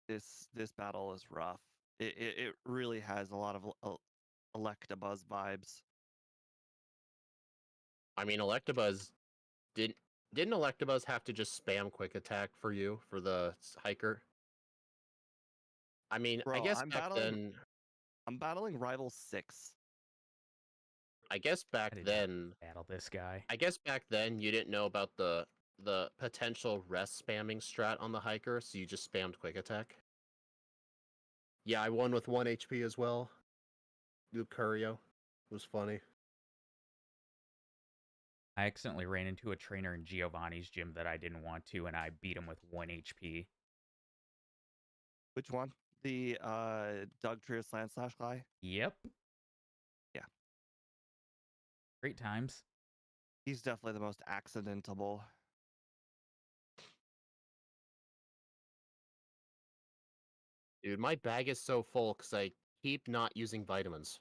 This battle is rough. It really has a lot of Electabuzz vibes. I mean, Electabuzz didn't didn't Electabuzz have to just spam quick attack for you for the hiker? I mean, I Bro, guess back then, I'm battling Rival 6. I guess back I did not then, battle this guy. I guess back then you didn't know about the potential rest spamming strat on the hiker, so you just spammed quick attack. Yeah, I won with 1 HP as well. Lucario. It was funny. I accidentally ran into a trainer in Giovanni's gym that I didn't want to, and I beat him with 1 HP. Which one? The Doug Trio Slant Slash guy? Yep. Yeah. Great times. He's definitely the most accidentable. Dude, my bag is so full because I keep not using vitamins.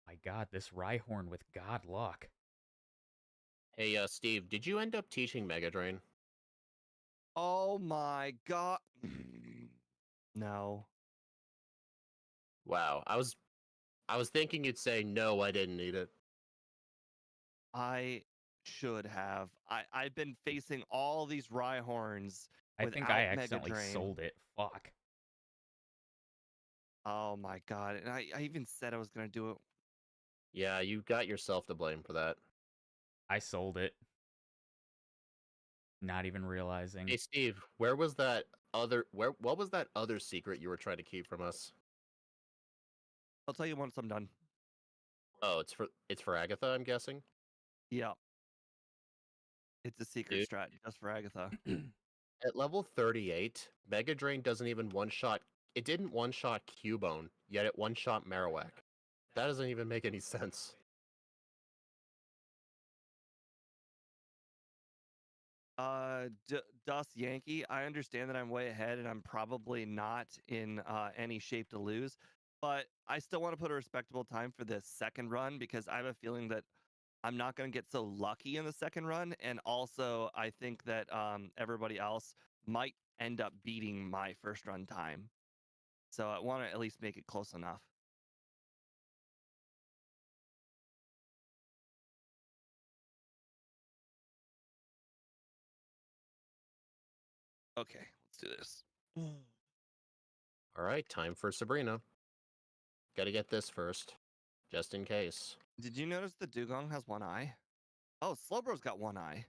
My god, this Rhyhorn with god luck. Hey, Steve, did you end up teaching Mega Drain? Oh my god. No. Wow, I was thinking you'd say no, I didn't need it. I should have. I've been facing all these Rhyhorns I think I without Mega accidentally Drain. sold it. Fuck. Oh my god. And I even said I was gonna do it. Yeah, you got yourself to blame for that. I sold it. Not even realizing. Hey, Steve, what was that other secret you were trying to keep from us? I'll tell you once I'm done. Oh, it's for Agatha, I'm guessing. Yeah. It's a secret Dude, strat just for Agatha. at level 38, Mega Drain doesn't even one-shot. It didn't one-shot Cubone, yet it one-shot Marowak. That doesn't even make any sense. Dust Yankee, I understand that I'm way ahead and I'm probably not in any shape to lose, but I still want to put a respectable time for this second run because I have a feeling that I'm not going to get so lucky in the second run. And also, I think that everybody else might end up beating my first run time. So I want to at least make it close enough. Okay, let's do this. All right, time for Sabrina. Gotta get this first, just in case. Did you notice the Dugong has one eye? Oh, Slowbro's got one eye.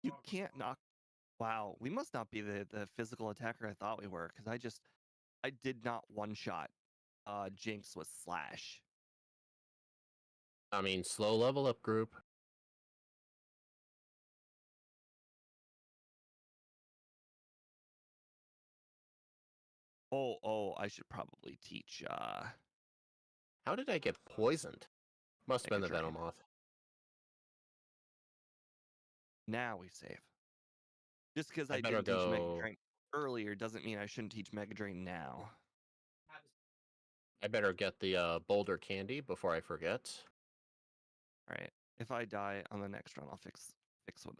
You can't knock. Wow, we must not be the physical attacker I thought we were because I did not one shot Jinx with Slash. I mean, slow level up group. Oh, I should probably teach How did I get poisoned? Must have been Mega the Drain. Venomoth. Now we save. Just because I I better didn't teach Mega go. Drain earlier doesn't mean I shouldn't teach Mega Drain now. I better get the boulder candy before I forget. All right. If I die on the next run, I'll fix what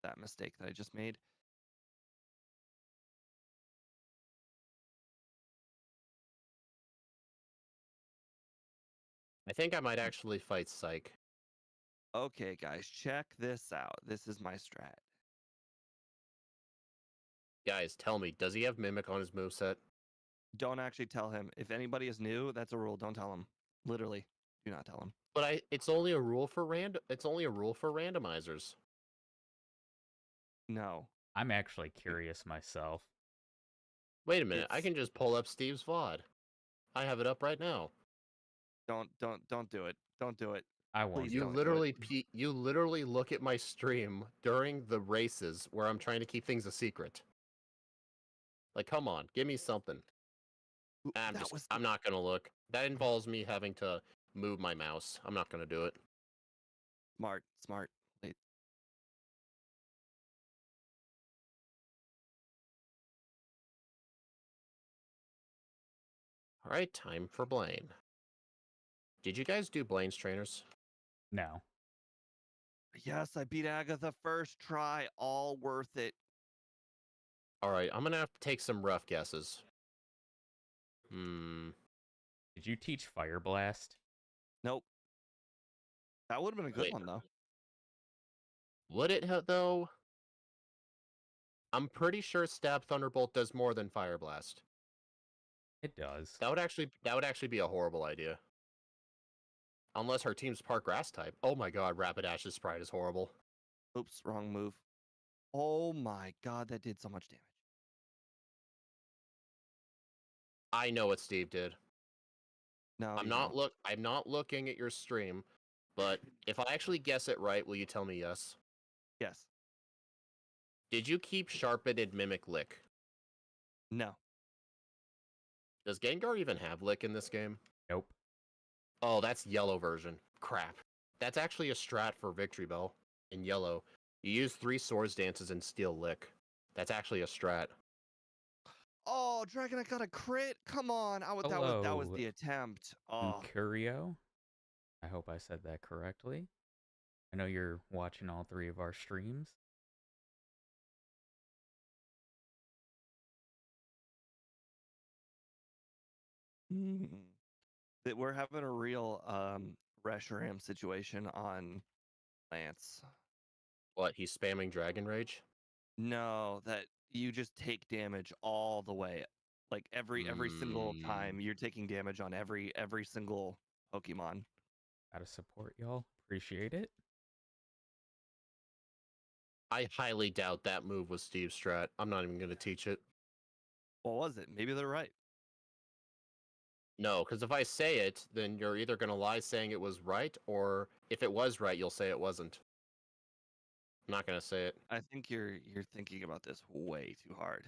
that mistake that I just made. I think I might actually fight Psych. Okay, guys, check this out. This is my strat. Guys, tell me, does he have Mimic on his moveset? Don't actually tell him. If anybody is new, that's a rule. Don't tell him. Literally, do not tell him. But it's only a rule for randomizers. No, I'm actually curious myself. Wait a minute, I it's can just pull up Steve's VOD. I have it up right now. don't do it. Don't do it. I won't Please do You it. you literally look at my stream during the races where I'm trying to keep things a secret. Like, come on, give me something. I'm not gonna look. That involves me having to move my mouse. I'm not gonna do it. smart. Wait, All right, time for Blaine. Did you guys do Blaine's trainers? No. yes, I beat Agatha first try. All worth it. All right, I'm gonna have to take some rough guesses. Hmm. Did you teach Fire Blast? Nope. That would have been a good Wait, one though. would it though? I'm pretty sure Stab Thunderbolt does more than Fire Blast. It does. That would actually be a horrible idea. Unless her team's Park Grass type. Oh my god, Rapidash's Sprite is horrible. Oops, wrong move. Oh my god, that did so much damage. I know what Steve did. No, you don't. I'm not looking at your stream, but if I actually guess it right, will you tell me yes? Yes. Did you keep sharpened mimic lick? No. Does Gengar even have lick in this game? Nope. Oh, that's yellow version. Crap. That's actually a strat for Victory Bell in yellow. You use 3 Swords Dances and Steel Lick. That's actually a strat. Oh, Dragonite got a crit. Come on. That was Hello, the attempt. Oh. Curio. I hope I said that correctly. I know you're watching all 3 of our streams. That we're having a real Reshiram situation on Lance. What, he's spamming Dragon Rage? No, that you just take damage all the way. Like every single time you're taking damage on every single Pokemon. Gotta support y'all. Appreciate it. I highly doubt that move was Steve's strat. I'm not even going to teach it. What was it? Maybe they're right. No, because if I say it, then you're either going to lie saying it was right, or if it was right, you'll say it wasn't. I'm not going to say it. I think you're thinking about this way too hard.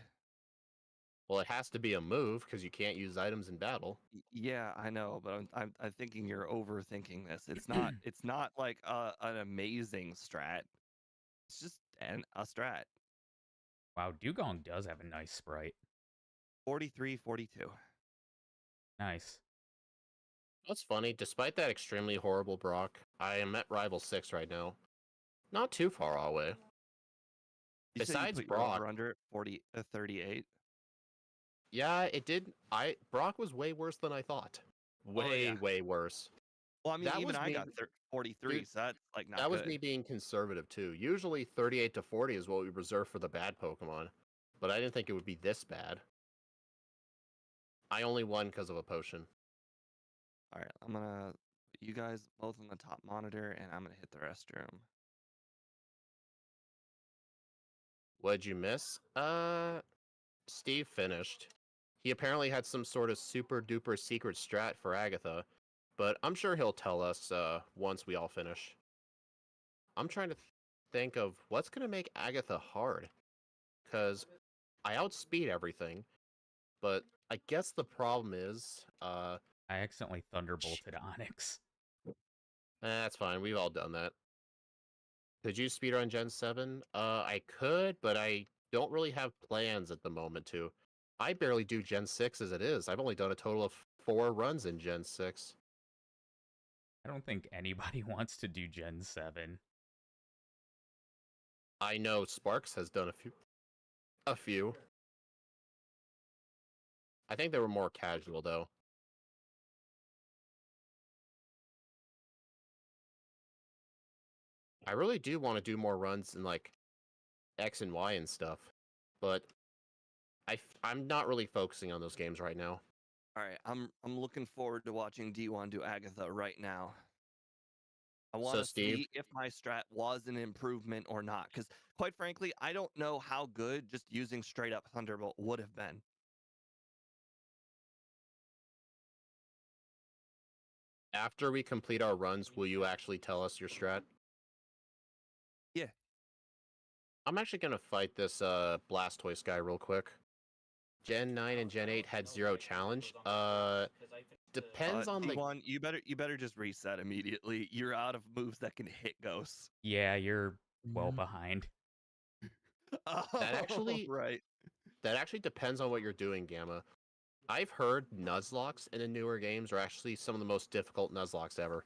Well, it has to be a move because you can't use items in battle. Yeah, I know, but I'm thinking you're overthinking this. It's not like an amazing strat. It's just a strat. Wow, Dugong does have a nice sprite. 43, 42. Nice. What's funny, despite that extremely horrible Brock, I am at Rival 6 right now. Not too far away. You said you Besides put your Brock, over under at 38. yeah, it did. Brock was way worse than I thought. Way, way worse. Well, I mean, That even was I me, got 43, dude. so that's like not That was good. me being conservative too. Usually 38 to 40 is what we reserve for the bad Pokemon, but I didn't think it would be this bad. I only won because of a potion. All right, I'm gonna put you guys both on the top monitor, and I'm gonna hit the restroom. What'd you miss? Steve finished. He apparently had some sort of super duper secret strat for Agatha, but I'm sure he'll tell us once we all finish. I'm trying to think of what's gonna make Agatha hard, because I outspeed everything, but I guess the problem is, I accidentally thunderbolted Onyx. that's fine. We've all done that. Could you speedrun Gen 7? I could, but I don't really have plans at the moment to. I barely do Gen 6 as it is. I've only done a total of 4 runs in Gen 6. I don't think anybody wants to do Gen 7. I know Sparks has done a few. A few. I think they were more casual, though. I really do want to do more runs in, like, X and Y and stuff, but I'm not really focusing on those games right now. All right, I'm looking forward to watching D1 do Agatha right now. I want So, to Steve, see if my strat was an improvement or not, because quite frankly, I don't know how good just using straight up Thunderbolt would have been. after we complete our runs, will you actually tell us your strat? Yeah. I'm actually gonna fight this Blastoise guy real quick. Gen 9 and Gen 8 had 0 challenge. Depends on the... D1, you better just reset immediately. You're out of moves that can hit ghosts. Yeah, you're well behind. Oh, That actually right. That actually depends on what you're doing, Gamma. I've heard Nuzlocks in the newer games are actually some of the most difficult Nuzlocks ever.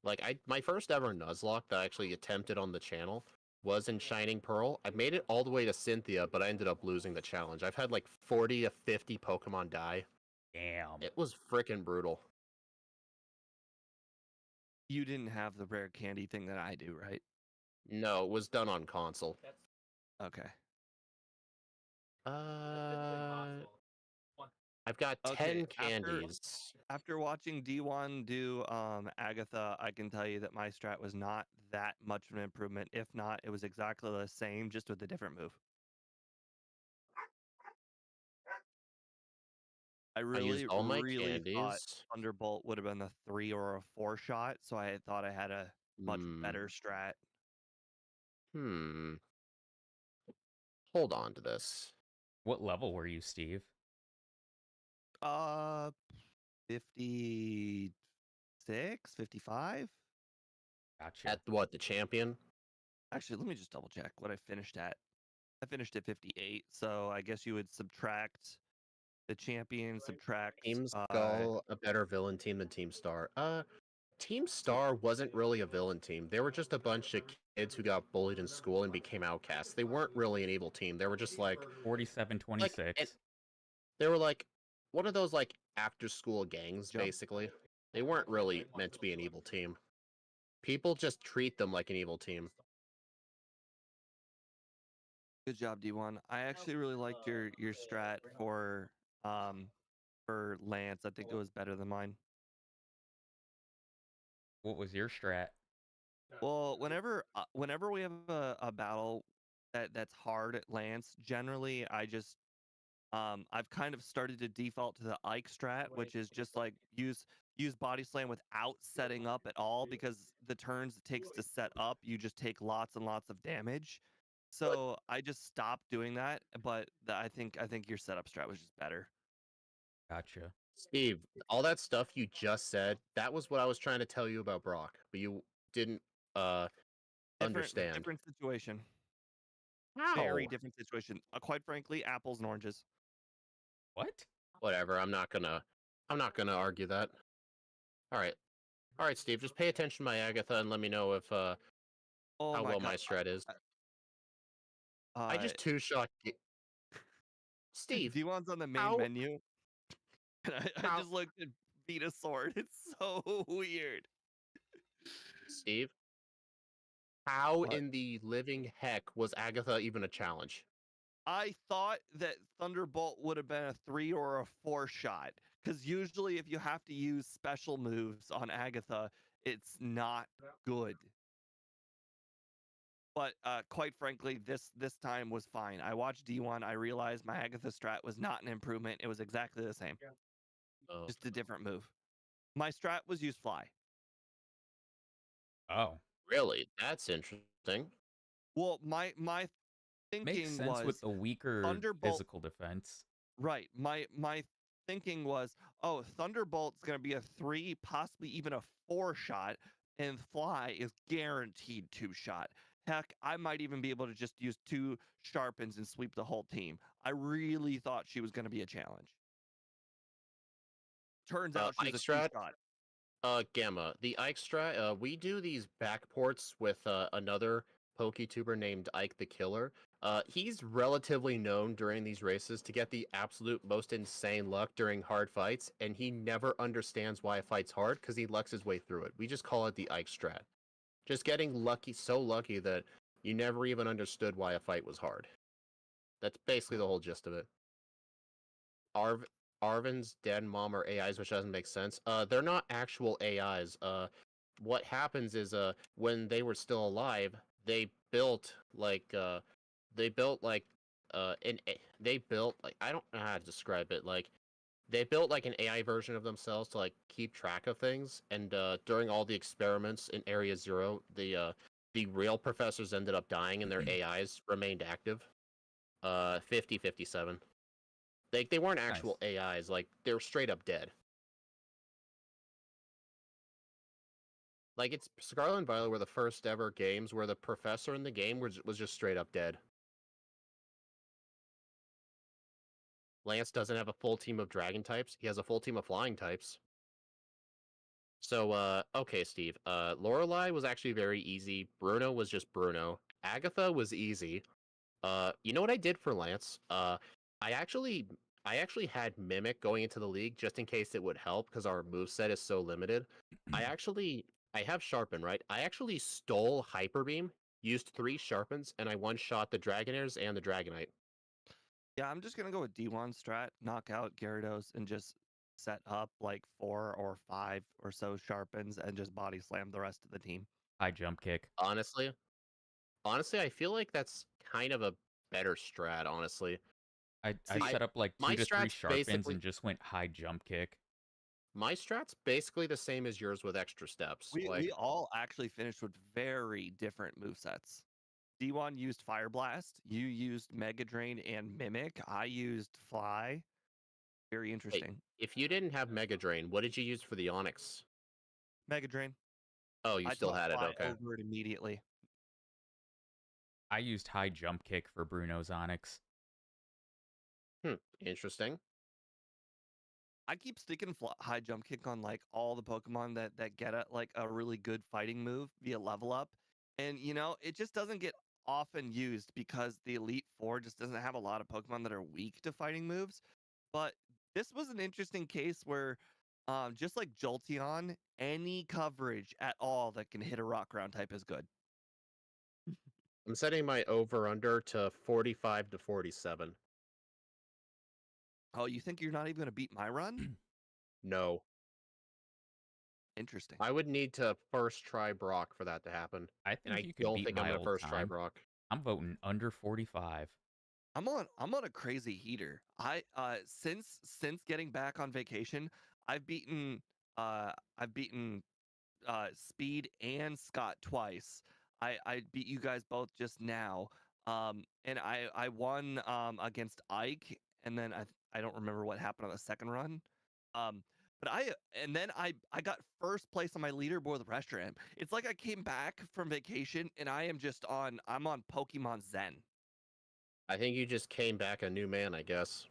Like, my first ever Nuzlocke that I actually attempted on the channel was in Shining Pearl. I made it all the way to Cynthia, but I ended up losing the challenge. I've had like 40 to 50 Pokemon die. Damn. It was freaking brutal. You didn't have the rare candy thing that I do, right? No, it was done on console. Okay. I've got 10 Okay, candies. After watching D1 do Agatha, I can tell you that my strat was not that much of an improvement. If not, it was exactly the same, just with a different move. I I used really, all my really thought candies. Thunderbolt would have been a 3 or a 4 shot, so I thought I had a much Hmm. better strat. Hmm. Hold on to this. What level were you, Steve? Uh, 56, 55. Gotcha. At what, the champion? Actually, let me just double check what I finished at. I finished at 58, so I guess you would subtract the champion, subtract Team Skull, a better villain team than Team Star. Team so Star wasn't really a villain team. They were just a bunch of kids who got bullied in school and became outcasts. They weren't really an evil team. They were just like 47-26. they were like one of those like after school gangs, jump. basically. They weren't really meant to be an evil team. People just treat them like an evil team. Good job, D1. I actually really liked your strat for Lance. I think it was better than mine. What was your strat? Well, whenever we have a battle that's hard at Lance, generally I've kind of started to default to the Ike strat, which is just like use body slam without setting up at all, because the turns it takes to set up, you just take lots and lots of damage. So I just stopped doing that, but I think your setup strat was just better. Gotcha. Steve, all that stuff you just said, that was what I was trying to tell you about Brock, but you didn't uh Different understand. different situation. Very How? different situation. Quite frankly, apples and oranges. What? Whatever, I'm not gonna argue that. Alright. Alright, Steve, just pay attention to my Agatha and let me know if Oh how my well god. my strat is. I Uh, just two-shot Steve, D1's on the main how menu, and I how just looked at beat a sword. It's so weird. Steve, how What? in the living heck was Agatha even a challenge? I thought that Thunderbolt would have been a 3 or a 4 shot, because usually if you have to use special moves on Agatha, it's not good. But quite frankly, this time was fine. I watched D1. I realized my Agatha strat was not an improvement. It was exactly the same, Oh, just a different move. My strat was use fly. Oh. really? That's interesting. Well, my Makes thinking sense with was the weaker Thunderbolt. physical defense. Right. My thinking was, oh, Thunderbolt's going to be a 3, possibly even a 4 shot, and Fly is guaranteed 2 shot. Heck, I might even be able to just use 2 sharpens and sweep the whole team. I really thought she was going to be a challenge. Turns out she's Ike a 2 strat? shot. Gamma. The Ike strat, we do these backports with another PokeTuber named Ike the Killer. He's relatively known during these races to get the absolute most insane luck during hard fights, and he never understands why a fight's hard because he lucks his way through it. We just call it the Ike strat. Just getting lucky, so lucky that you never even understood why a fight was hard. That's basically the whole gist of it. Arv Arvin's dead mom are AIs, which doesn't make sense. They're not actual AIs. What happens is when they were still alive, they built like they built like they built like I don't know how to describe it. Like they built like an AI version of themselves to like keep track of things. And during all the experiments in Area Zero, the real professors ended up dying and their AIs remained active. 50-57. They weren't Nice. actual AIs. Like they were straight up dead. Like it's Scarlet and Violet were the first ever games where the professor in the game was just straight up dead. Lance doesn't have a full team of dragon types. He has a full team of flying types. So okay, Steve. Lorelei was actually very easy. Bruno was just Bruno. Agatha was easy. You know what I did for Lance? I actually I actually had Mimic going into the league just in case it would help because our moveset is so limited. I have Sharpen, right? I actually stole Hyper Beam, used 3 Sharpens, and I one-shot the Dragonairs and the Dragonite. Yeah, I'm just going to go with D1 strat, knock out Gyarados, and just set up like 4 or 5 or so sharpens and just body slam the rest of the team. High jump kick. Honestly, I feel like that's kind of a better strat, honestly. I See, set up like My 2 to 3 strat's sharpens basically and just went high jump kick. my strat's basically the same as yours with extra steps. Like, we all actually finished with very different movesets. D1 used Fire Blast. You used Mega Drain and Mimic. I used Fly. Very wait, interesting. if you didn't have Mega Drain, what did you use for the Onyx? Mega Drain. Oh, you I still taught had it. Fly Okay. over it immediately. I used high jump kick for Bruno's Onyx. Interesting. I keep sticking high jump kick on like all the Pokemon that get like a really good fighting move via level up, and it just doesn't get often used because the Elite Four just doesn't have a lot of Pokemon that are weak to fighting moves. But this was an interesting case where, just like Jolteon, any coverage at all that can hit a Rock Ground type is good. I'm setting my over under to 45 to 47. Oh, you think you're not even gonna beat my run? No. Interesting. I would need to first try Brock for that to happen. I And think I you could don't beat think I'm my gonna old first try time. Brock. I'm voting under 45. I'm on a crazy heater. I since getting back on vacation, I've beaten I've beaten Speed and Scott twice. I beat you guys both just now. And I won against Ike, and then I don't remember what happened on the second run. Um but and then I got first place on my leaderboard with Reshiram. It's like I came back from vacation and I'm on Pokemon Zen. I think you just came back a new man, I guess.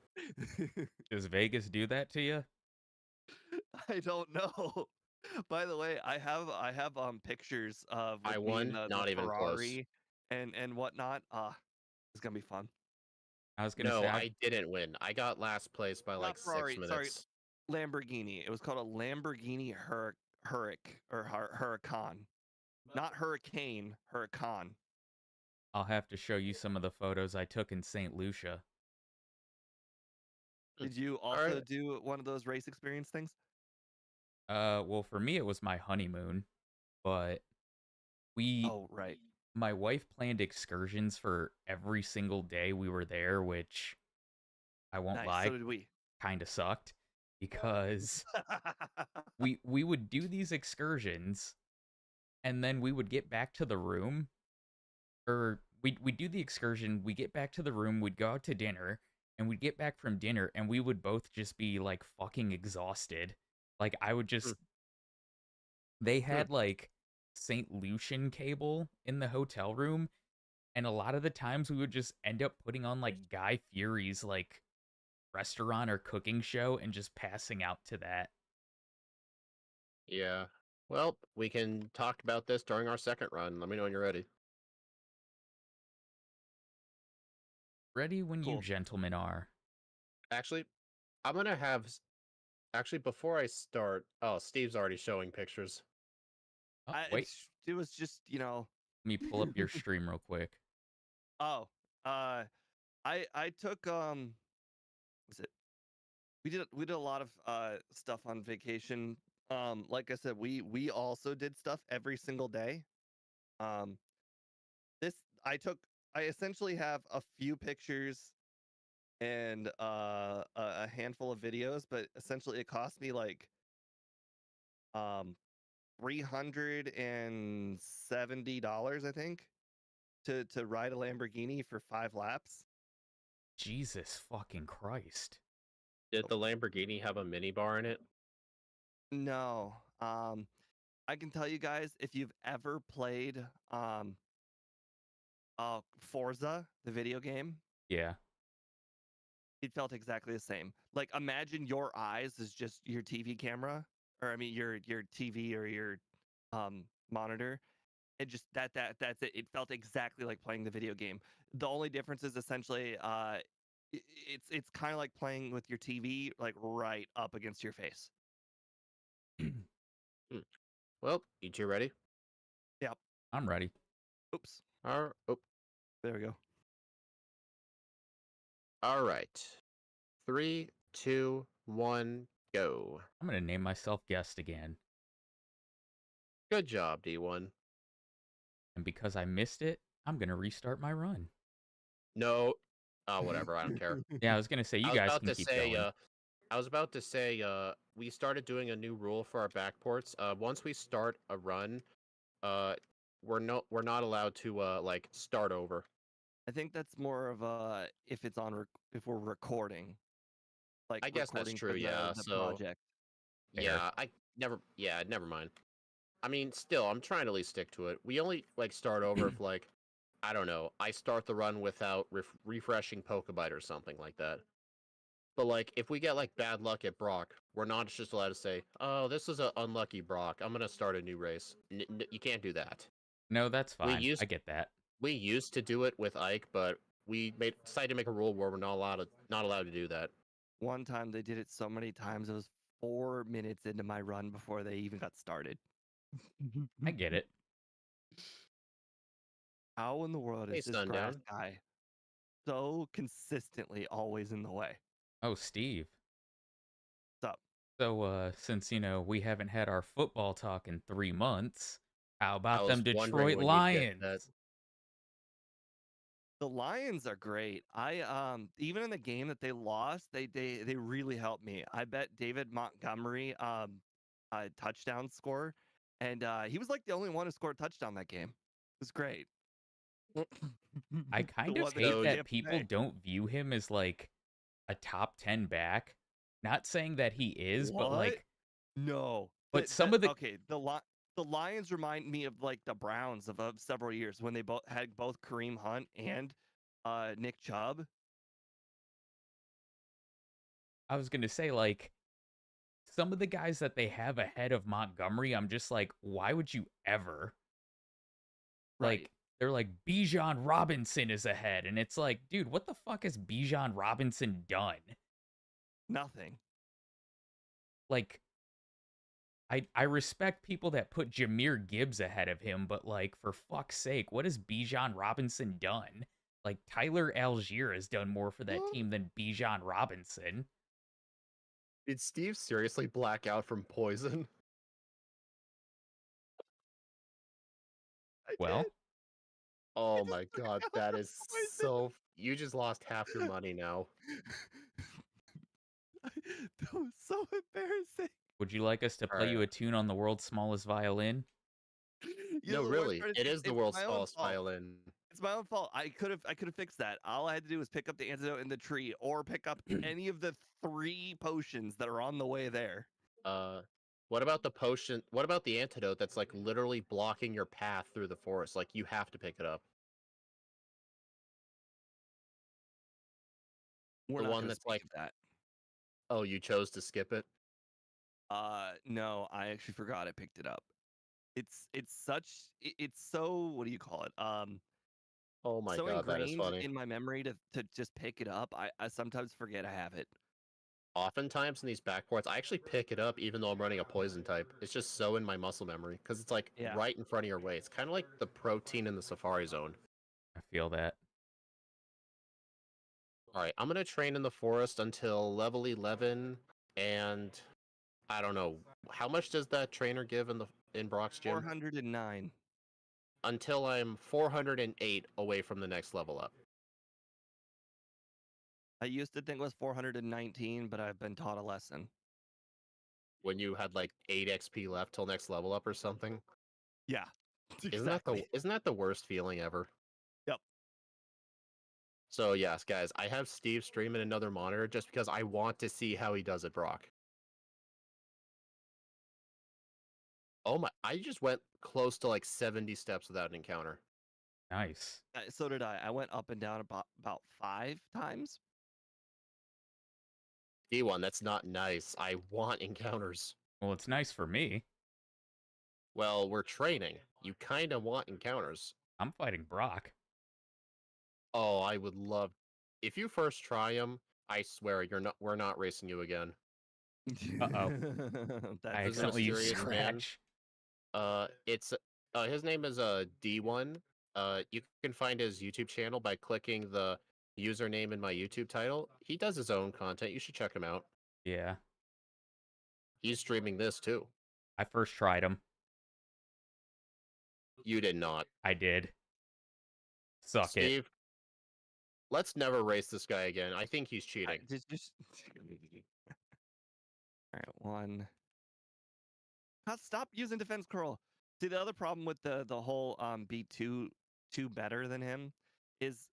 Does Vegas do that to you? I don't know. By the way, I have pictures of I with me in won, the not even close. Ferrari and whatnot. It's gonna be fun. I was gonna say No, I've I didn't win. I got last place by like Not 6 Ferrari, sorry, minutes. Lamborghini. It was called a Lamborghini Huracan. Not Hurricane, Huracan. I'll have to show you some of the photos I took in St. Lucia. Did you All also right. do one of those race experience things? Well, for me it was my honeymoon, but we Oh, right. my wife planned excursions for every single day we were there, which I won't Nice. So lie, did we. kind of sucked because we would do these excursions and then we would get back to the room, or we'd do the excursion, we get back to the room, we'd go out to dinner, and we'd get back from dinner and we would both just be like fucking exhausted. Like I would Hmm, just they hmm. had like St. Lucian cable in the hotel room, and a lot of the times we would just end up putting on like Guy Fieri's like restaurant or cooking show and just passing out to that. Yeah. Well, we can talk about this during our second run. Let me know when you're ready. Ready when you Cool. gentlemen are. Actually, I'm gonna have. Actually, before I start, oh, Steve's already showing pictures. Oh, wait. It was just, Let me pull up your stream real quick. Oh, I took was it we did a lot of stuff on vacation. Like I said, we also did stuff every single day. Um this I essentially have a few pictures and a handful of videos, but essentially it cost me like um $370, I think, to ride a Lamborghini for 5 laps. Jesus fucking Christ. Did So the Lamborghini have a mini bar in it? no. I can tell you guys, if you've ever played Forza, the video game, Yeah. it felt exactly the same. Like imagine your eyes is just your TV camera, or I mean your TV or your monitor. And just that's it. It felt exactly like playing the video game. The only difference is essentially it's kind of like playing with your TV like right up against your face. Hmm. Well, you two ready? Yep. I'm ready. Oops. Oh, There we go. all right. 3, 2, 1, go. I'm gonna name myself guest again. Good job, D1. And because I missed it, I'm gonna restart my run. No, Oh, whatever. I don't care. Yeah, I was gonna say you I was guys about can to keep say. going. I was about to say. We started doing a new rule for our backports. Once we start a run, uh, we're not allowed to like start over. I think that's more of a if it's on if we're recording, like I guess that's recording for true. Yeah. the So project. Fair. yeah, I never. Yeah, never mind. I mean, still, I'm trying to at least stick to it. We only like start over if like I don't know. I start the run without refreshing Pokebite or something like that. But like, if we get like bad luck at Brock, we're not just allowed to say, "Oh, this is an unlucky Brock. I'm gonna start a new race." You can't do that. No, that's We fine. I used get that. we used to do it with Ike, but we decided to make a rule where we're not allowed to do that. One time they did it so many times, it was 4 minutes into my run before they even got started. I get it. How in the world Hey, is this grass Sundown. guy so consistently always in the way? Oh, Steve. What's up? So, since we haven't had our football talk in 3 months, how I about was them wondering Detroit when you'd get Lions? that. The Lions are great. I even in the game that they lost, they really helped me. I bet David Montgomery a touchdown score, and he was like the only one who scored a touchdown that game. It was great. I The kind of one hate against So that Tampa people Bay. don't view him as like a top 10 back. Not saying that he is, but What? like, No. but some of the Okay, the Lions remind me of like the Browns of several years when they both had both Kareem Hunt and Nick Chubb. I was going to say, like, some of the guys that they have ahead of Montgomery, I'm just like, why would you ever? Right. Like, they're like, Bijan Robinson is ahead. And it's like, dude, what the fuck has Bijan Robinson done? Nothing. Like, I respect people that put Jameer Gibbs ahead of him, but like, for fuck's sake, what has Bijan Robinson done? Like, Tyler Algier has done more for that team than Bijan Robinson. Did Steve seriously black out from poison? I did. Well, I Oh just my god, forgot that the is poison. so. You just lost half your money now. That was so embarrassing. would you like us to All play right. you a tune on the world's smallest violin? You No, know the worst really, part is it is the it's world's my own smallest fault. violin. It's my own fault. I could have fixed that. All I had to do was pick up the antidote in the tree or pick up any of the 3 potions that are on the way there. Uh, what about the potion? What about the antidote that's like literally blocking your path through the forest? Like you have to pick it up. We're The not one gonna that's speak like, of that. oh, you chose to skip it. No, I actually forgot I picked it up. It's so what do you call it? Oh my So god, that is ingrained funny. in my memory to just pick it up. I sometimes forget I have it. Oftentimes in these backports, I actually pick it up even though I'm running a poison type. It's just so in my muscle memory because it's like Yeah. right in front of your way. It's kind of like the protein in the Safari Zone. I feel that. All right, I'm gonna train in the forest until level 11, and I don't know how much does that trainer give in Brock's gym? 409. Until I'm 408 away from the next level up. I used to think it was 419, but I've been taught a lesson. When you had like 8 XP left till next level up or something. Yeah. Isn't that Exactly. the worst feeling ever? Yep. So yes, guys, I have Steve streaming another monitor just because I want to see how he does it, Brock. Oh my! I just went close to like 70 steps without an encounter. Nice. So did I. I went up and down about 5 times. D1, that's not nice. I want encounters. Well, it's nice for me. Well, we're training. You kind of want encounters. I'm fighting Brock. Oh, I would love. If you first try him, I swear you're not. We're not racing you again. Uh-oh. I That's This is no accidentally used serious man. Scratch. It's his name is D1. You can find his YouTube channel by clicking the username in my YouTube title. He does his own content. You should check him out. Yeah. He's streaming this too. I first tried him. You did not, I did. Suck it. Steve. Let's never race this guy again. I think he's I cheating. just all right, one. Stop using defense curl. See, the other problem with the whole be two better than him is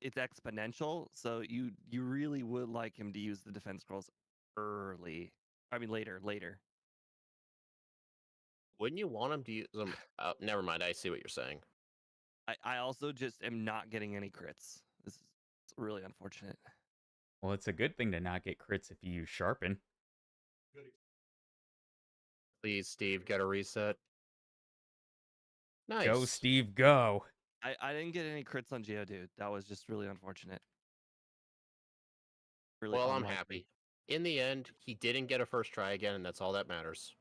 it's exponential. So you really would like him to use the defense curls early. I mean later. Wouldn't you want him to use them? Never mind. I see what you're saying. I also just am not getting any crits. This is it's really unfortunate. Well, it's a good thing to not get crits if you use sharpen. Please, Steve, get a reset. Go, Nice. Steve, go. I didn't get any crits on Geodude. That was just really unfortunate. Really Well, I'm unlikely. happy. In the end, he didn't get a first try again, and that's all that matters.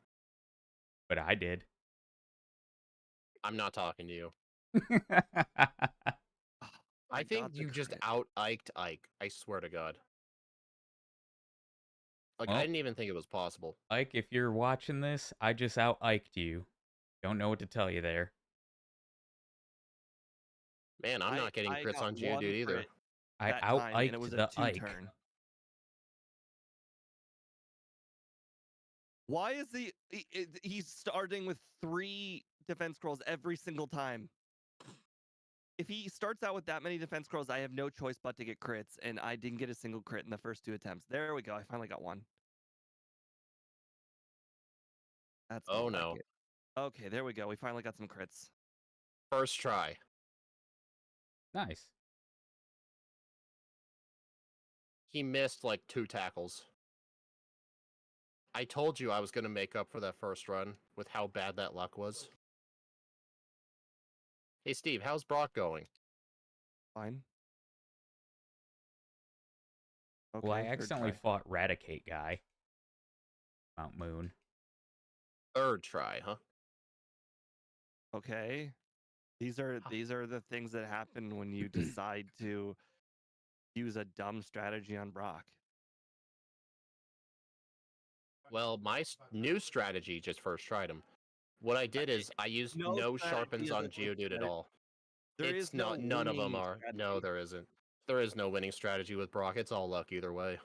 But I did. I'm not talking to you. Oh, I think got the you just crit. out-Iked Ike. I swear to God. Like, I Well, didn't even think it was possible. Ike, if you're watching this, I just out-Iked you. Don't know what to tell you there. Man, I'm not getting I crits got on one Geodude either. I that time, and it was out-Iked a the 2 Ike. turn. Why is he's starting with 3 defense scrolls every single time? If he starts out with that many defense scrolls, I have no choice but to get crits, and I didn't get a single crit in the first 2 attempts. There we go. I finally got one. That's more Oh, like no. it. Okay, there we go. We finally got some crits. First try. Nice. He missed, like, 2 tackles. I told you I was going to make up for that first run with how bad that luck was. Hey, Steve, how's Brock going? Fine. Well, I Okay, third accidentally try. fought Raticate guy. Mount Moon. Third try, huh? Okay. These are the things that happen when you decide to use a dumb strategy on Brock. Well, my new strategy just first tried him. What I did is I used No no strategy sharpens is a on good Geodude at strategy. all. There is It's no not. None of them winning are. No, strategy. there isn't. There is no winning strategy with Brock. It's all luck either way.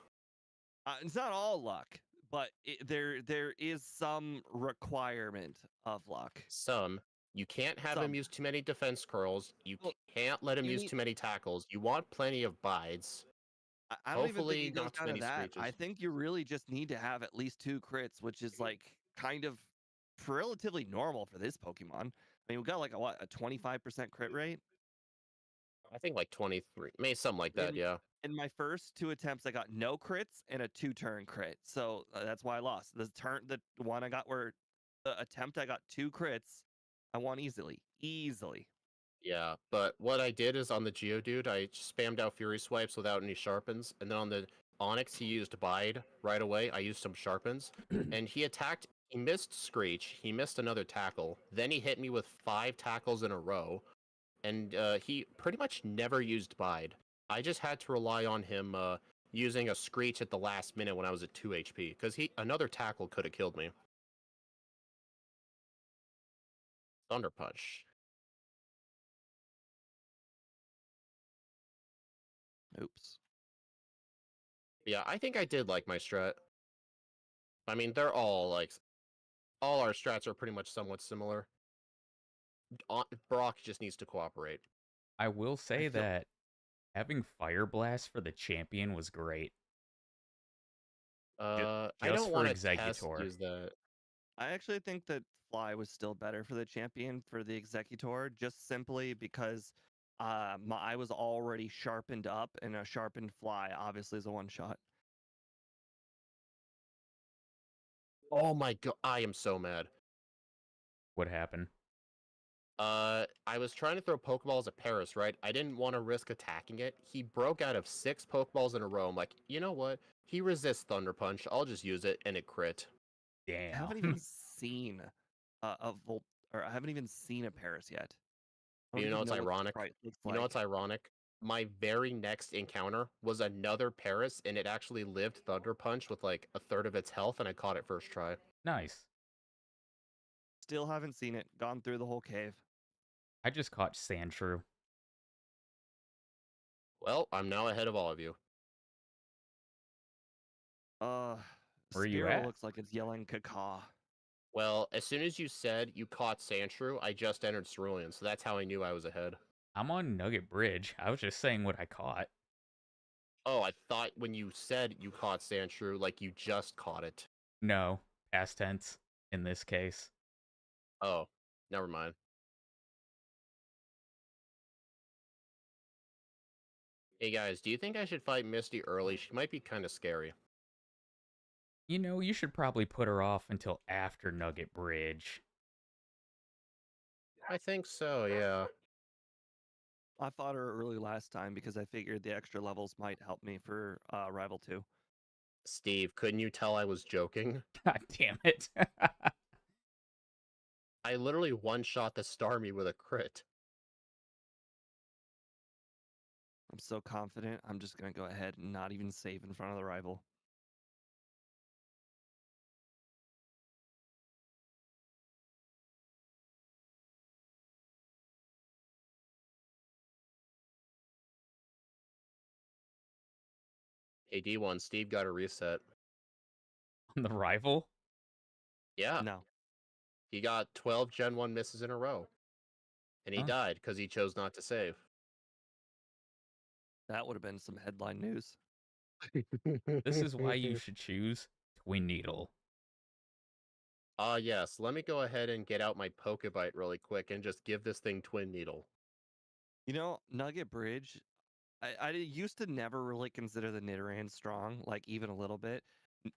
It's not all luck, but there is some requirement of luck. Some. You can't have him Some. use too many defense curls. You Well, can't let him you use need. too many tackles. You want plenty of bides. I don't even think Hopefully, it goes not too down to many that. I screeches. think you really just need to have at least 2 crits, which is like kind of relatively normal for this Pokemon. I mean, we got like a 25% crit rate. I think like 23, maybe something like that. in Yeah. in my first 2 attempts, I got no crits and a 2-turn crit. So that's why I lost. The one I got where the attempt I got 2 crits, I won easily. Easily. Yeah, but what I did is on the Geodude, I spammed out Fury Swipes without any sharpens, and then on the Onyx, he used Bide right away. I used some sharpens, and he attacked. He missed Screech. He missed another tackle. Then he hit me with 5 tackles in a row, and he pretty much never used Bide. I just had to rely on him using a Screech at the last minute when I was at 2 HP, because another tackle could have killed me. Thunder Punch. Oops. Yeah, I think I did like my strat. I mean, they're all like all our strats are pretty much somewhat similar. Brock just needs to cooperate. I will I say feel that having Fire Blast for the champion was great. Just, I just don't for want to test Executor. use that. I actually think that Fly was still better for the champion for the Executor, just simply because I was already sharpened up, and a sharpened Fly obviously is a one shot. Oh my god, I am so mad. What happened? I was trying to throw Pokeballs at Paris, right? I didn't want to risk attacking it. He broke out of 6 Pokeballs in a row. I'm like, you know what? He resists Thunder Punch. I'll just use it, and it crit. I haven't Damn. even seen a Volt, or I haven't even seen a Paris yet. I don't You know even what's know what the ironic? sprite looks You know what's like. ironic? My very next encounter was another Paris, and it actually lived Thunder Punch with like a third of its health, and I caught it first try. Nice. Still haven't seen it. Gone through the whole cave. I just caught Sandshrew. Well, I'm now ahead of all of you. Uh, Where are you Spearow at? looks like it's yelling caca. Well, as soon as you said you caught Sandshrew, I just entered Cerulean, so that's how I knew I was ahead. I'm on Nugget Bridge. I was just saying what I caught. Oh, I thought when you said you caught Sandshrew, like you just caught it. No, past tense in this case. Oh, never mind. Hey guys, do you think I should fight Misty early? She might be kind of scary. You know, you should probably put her off until after Nugget Bridge. I think so, yeah. I fought her early last time because I figured the extra levels might help me for Rival 2. Steve, couldn't you tell I was joking? God damn it. I literally one-shot the Starmie with a crit. I'm so confident, I'm just going to go ahead and not even save in front of the Rival. Hey, D1, Steve got a reset. On the rival? Yeah, No. he got 12 Gen 1 misses in a row. And he Huh. died because he chose not to save. That would have been some headline news. This is why you should choose Twin Needle. Yes, let me go ahead and get out my Pokebite really quick and just give this thing Twin Needle. You know, Nugget Bridge, I used to never really consider the Nidoran strong, like even a little bit.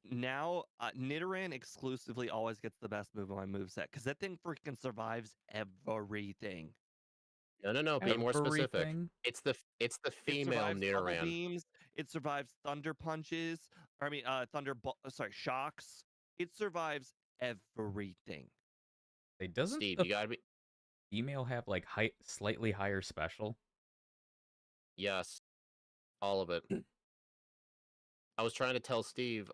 Now, Nidoran exclusively always gets the best move on my moveset because that thing freaking survives everything. No, be more specific. Everything. It's the It female survives bubble Nidoran. beams. It survives thunder punches. Or, I mean, shocks. It survives everything. Hey, doesn't Steve, the you gotta be female have like slightly higher special? yes, all of it. I was trying to tell Steve,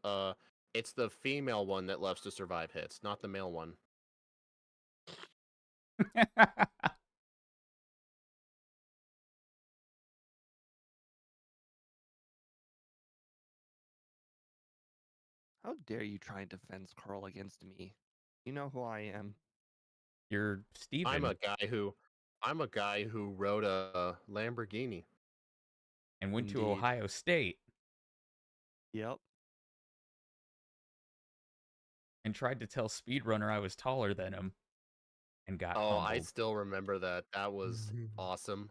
it's the female one that loves to survive hits, not the male one. How dare you try and defense curl against me? You know who I am. You're I'm Steven a guy who I'm a guy who rode a Lamborghini. and went to Indeed. Ohio State Yep. and tried to tell Speedrunner I was taller than him and got Oh, I humbled. still remember that. That was awesome.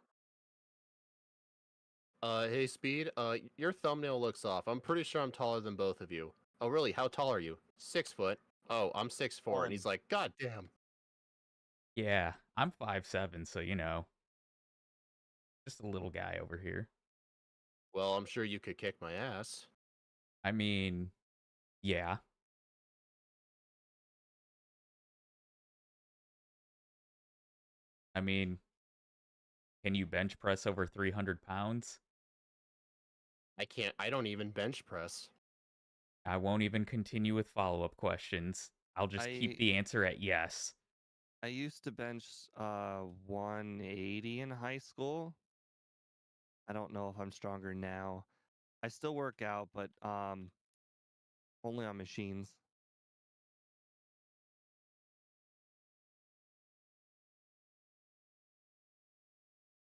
Hey Speed, your thumbnail looks off. I'm pretty sure I'm taller than both of you. Oh, really? How tall are you? 6 foot. Oh, I'm 6'4", and he's One. like, God damn. Yeah, I'm 5'7", so you know, just a little guy over here. Well, I'm sure you could kick my ass. I mean, yeah. I mean, can you bench press over 300 pounds? I can't. I don't even bench press. I won't even continue with follow-up questions. I'll just keep I the answer at yes. I used to bench 180 in high school. I don't know if I'm stronger now. I still work out, but only on machines.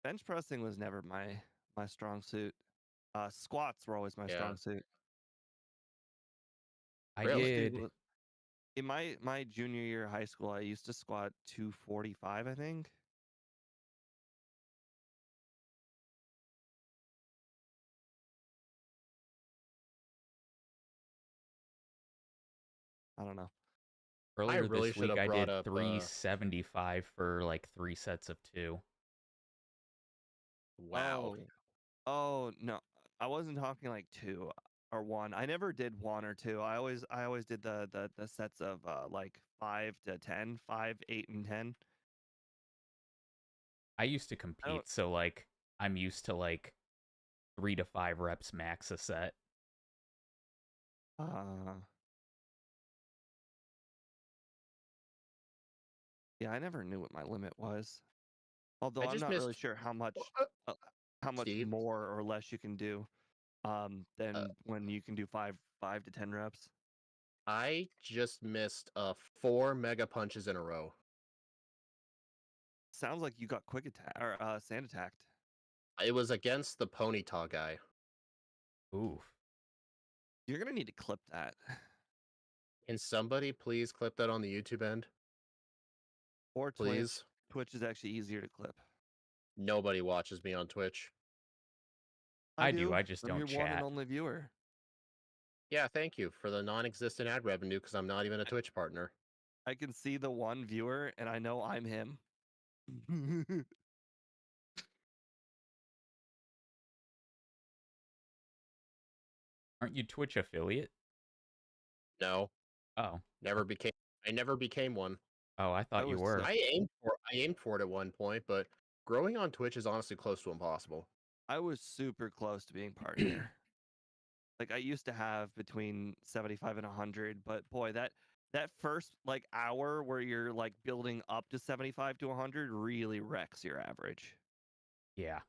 Bench pressing was never my strong suit. Squats were always my Yeah, strong suit. I I used really. did. to in my junior year of high school, I used to squat 245, I think. I don't know. I Earlier really this should week, have I brought did up. 375 for like 3 sets of 2. Wow. Oh, oh no, I wasn't talking like two or one. I never did one or two. I always did the sets of like 5 to 10, 5, 8, and 10. I used to I don't. compete, so like I'm used to like 3 to 5 reps max a set. Uh, yeah, I never knew what my limit was. Although I I'm just not really missed. sure how much. Uh, how much Steve, more or less you can do uh, than when you can do five to 10 reps. I just missed 4 mega punches in a row. Sounds like you got quick attack or sand attacked. It was against the ponytail guy. Oof. You're gonna need to clip that. Can somebody please clip that on the YouTube end? Or Twitch. Please? Twitch is actually easier to clip. Nobody watches me on Twitch. I I do. do. I just I'm don't your one and chat. only viewer. Yeah, thank you for the non-existent ad revenue because I'm not even a Twitch partner. I can see the one viewer and I know I'm him. Aren't you Twitch affiliate? No, Oh. never became. I never became one. Oh, I I thought you was were. I aimed for it at one point, but growing on Twitch is honestly close to impossible. I was super close to being partner. Like I used to have between 75 and 100, but boy, that first like hour where you're like building up to 75 to 100 really wrecks your average. Yeah.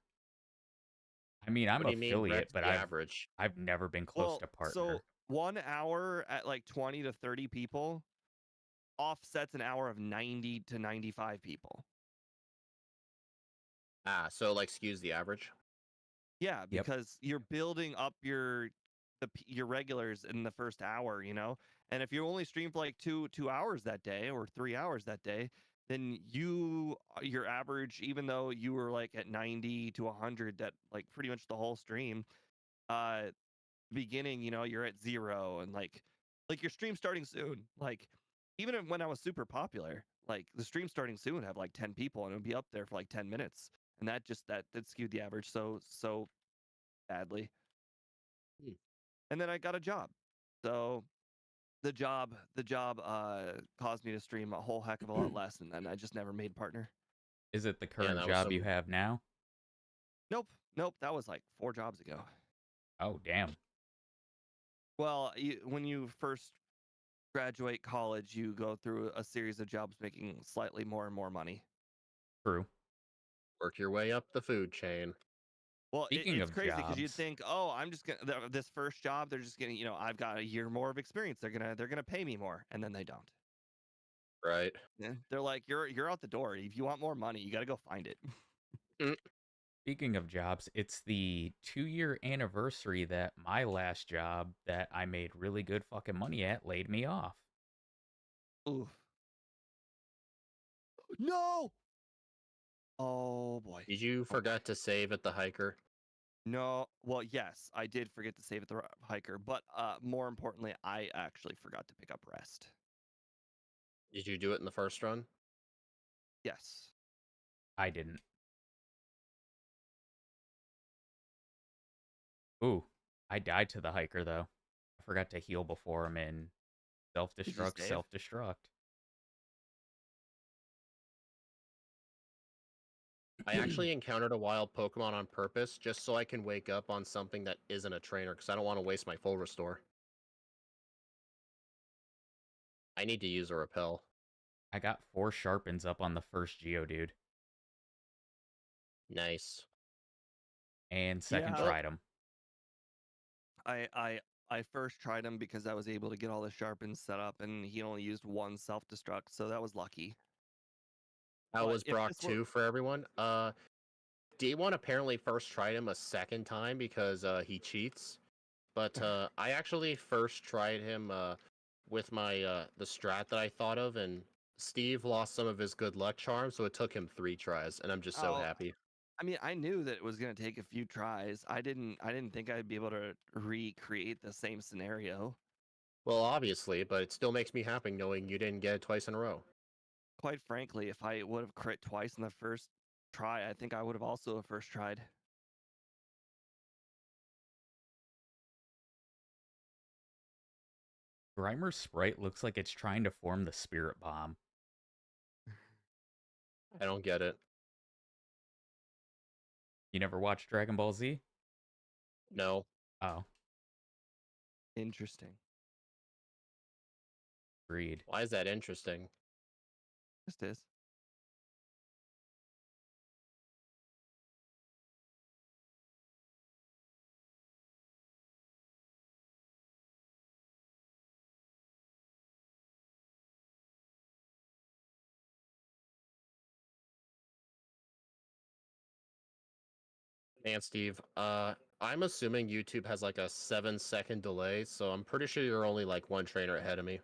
I mean, What I'm do you mean, affiliate, Rex but the I've average? I've never been close Well, to so partner. 1 hour at like 20 to 30 people offsets an hour of 90 to 95 people. Ah, so like skews the average. Yeah, Yep. because you're building up your regulars in the first hour, you know. And if you only stream for like 2 hours that day or 3 hours that day, then your average, even though you were like at 90 to 100, that like pretty much the whole stream, uh, beginning, you know, you're at 0 and like your stream starting soon. Like even when I was super popular, like the stream starting soon would have like 10 people and it would be up there for like 10 minutes. And that skewed the average so badly. Hmm. And then I got a job. So the job caused me to stream a whole heck of a lot less, and then I just never made partner. Is it the Yeah, current that was job you some. have now? Nope, that was like 4 jobs ago. Oh, damn. Well, when you first graduate college, you go through a series of jobs making slightly more and more money. True. Work your way up the food chain. Well, Speaking it's of crazy because you'd jobs, think, oh, I'm just gonna this first job, they're just gonna, you know, I've got a year more of experience. They're gonna pay me more, and then they don't. Right. Yeah, they're like, you're out the door. If you want more money, you got to go find it. Mm. speaking of jobs, it's the 2-year anniversary that my last job that I made really good fucking money at laid me off. Oof. No. Oh boy. Did you Oh boy. forget to save at the hiker? No. Well, yes, I did forget to save at the hiker, but more importantly, I actually forgot to pick up rest. Did you do it in the first run? Yes. I didn't. Ooh, I died to the hiker though. I forgot to heal before him in Did you self-destruct, save? self-destruct. I actually encountered a wild Pokemon on purpose just so I can wake up on something that isn't a trainer because I don't want to waste my full restore. I need to use a repel. I got 4 sharpens up on the first Geodude Nice. and second Yeah. Well, tried him. I I I first tried him because I was able to get all the sharpens set up, and he only used one self destruct, so that was lucky. how But was if Brock this were 2 for everyone? D1 apparently first tried him a second time because he cheats. But I actually first tried him with my the strat that I thought of, and Steve lost some of his good luck charms, so it took him 3 tries, and I'm just so oh, happy. I mean, I knew that it was going to take a few tries. I didn't think I'd be able to recreate the same scenario. Well, obviously, but it still makes me happy knowing you didn't get it twice in a row. Quite frankly, if I would have crit twice in the first try, I think I would have also first tried. Grimer's sprite looks like it's trying to form the spirit bomb. I don't get it. You never watched Dragon Ball Z? No. Oh, Interesting. agreed. Why is that interesting? Just is. And Steve, I'm assuming YouTube has like a 7-second delay, so I'm pretty sure you're only like one trainer ahead of me.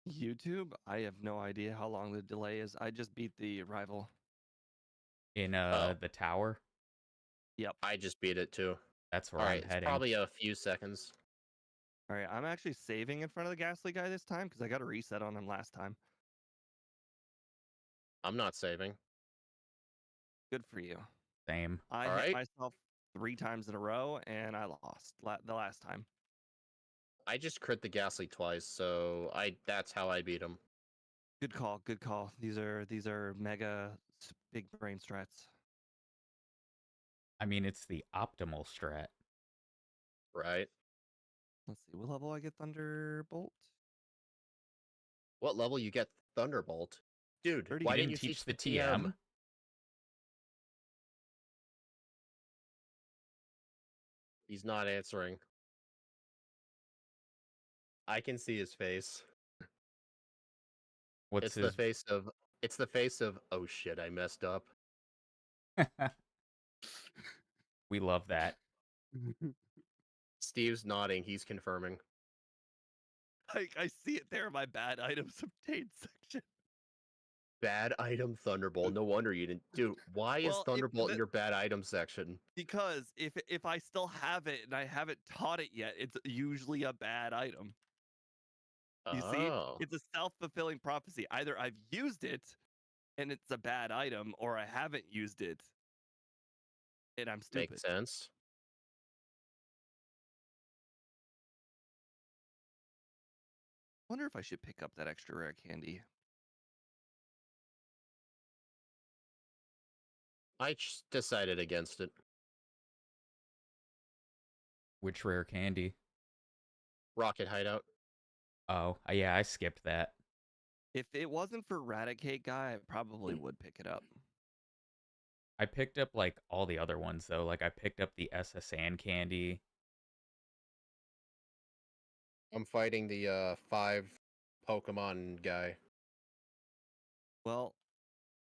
YouTube? I have no idea how long the delay is. I just beat the rival. In Oh, the tower. Yep. I just beat it too. That's where All I'm right, it's heading. probably a few seconds. All right, I'm actually saving in front of the Ghastly guy this time because I got a reset on him last time. I'm not saving. Good for you. Same. I All hit right, myself 3 times in a row and I lost the last time. I just crit the Ghastly twice, so that's how I beat him. Good call. Good call. These are mega big brain strats. I mean, it's the optimal strat. Right? Let's see. What level I get Thunderbolt? What level you get Thunderbolt? Dude, 30. You why didn't didn't you teach teach the the TM? TM? He's not answering. I can see his face. What's It's the his? face of oh shit, I messed up. We love that. Steve's nodding, he's confirming. I see it there in my bad items obtained section. Bad item Thunderbolt. No wonder you didn't. Dude, why is Well, Thunderbolt in your bad item section? because if I still have it and I haven't taught it yet, it's usually a bad item. You see, Oh, it's a self-fulfilling prophecy. Either I've used it and it's a bad item, or I haven't used it and I'm stupid. makes sense. Wonder if I should pick up that extra rare candy. I decided against it. Which rare candy? Rocket Hideout. Oh, yeah, I skipped that. If it wasn't for Eradicate guy, I probably would pick it up. I picked up like all the other ones though. Like I picked up the SSN candy. I'm fighting the 5 Pokemon guy. Well,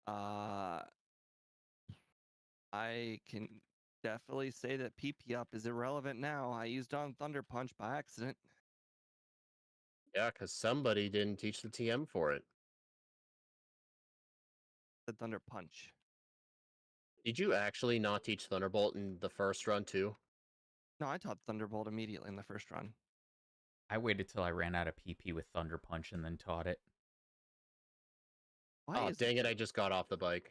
I can definitely say that PP up is irrelevant now. I used on Thunder Punch by accident. Yeah, because somebody didn't teach the TM for it. The Thunder Punch. Did you actually not teach Thunderbolt in the first run too? No, I taught Thunderbolt immediately in the first run. I waited till I ran out of PP with Thunder Punch and then taught it. Why Oh, is dang it, I just got off the bike.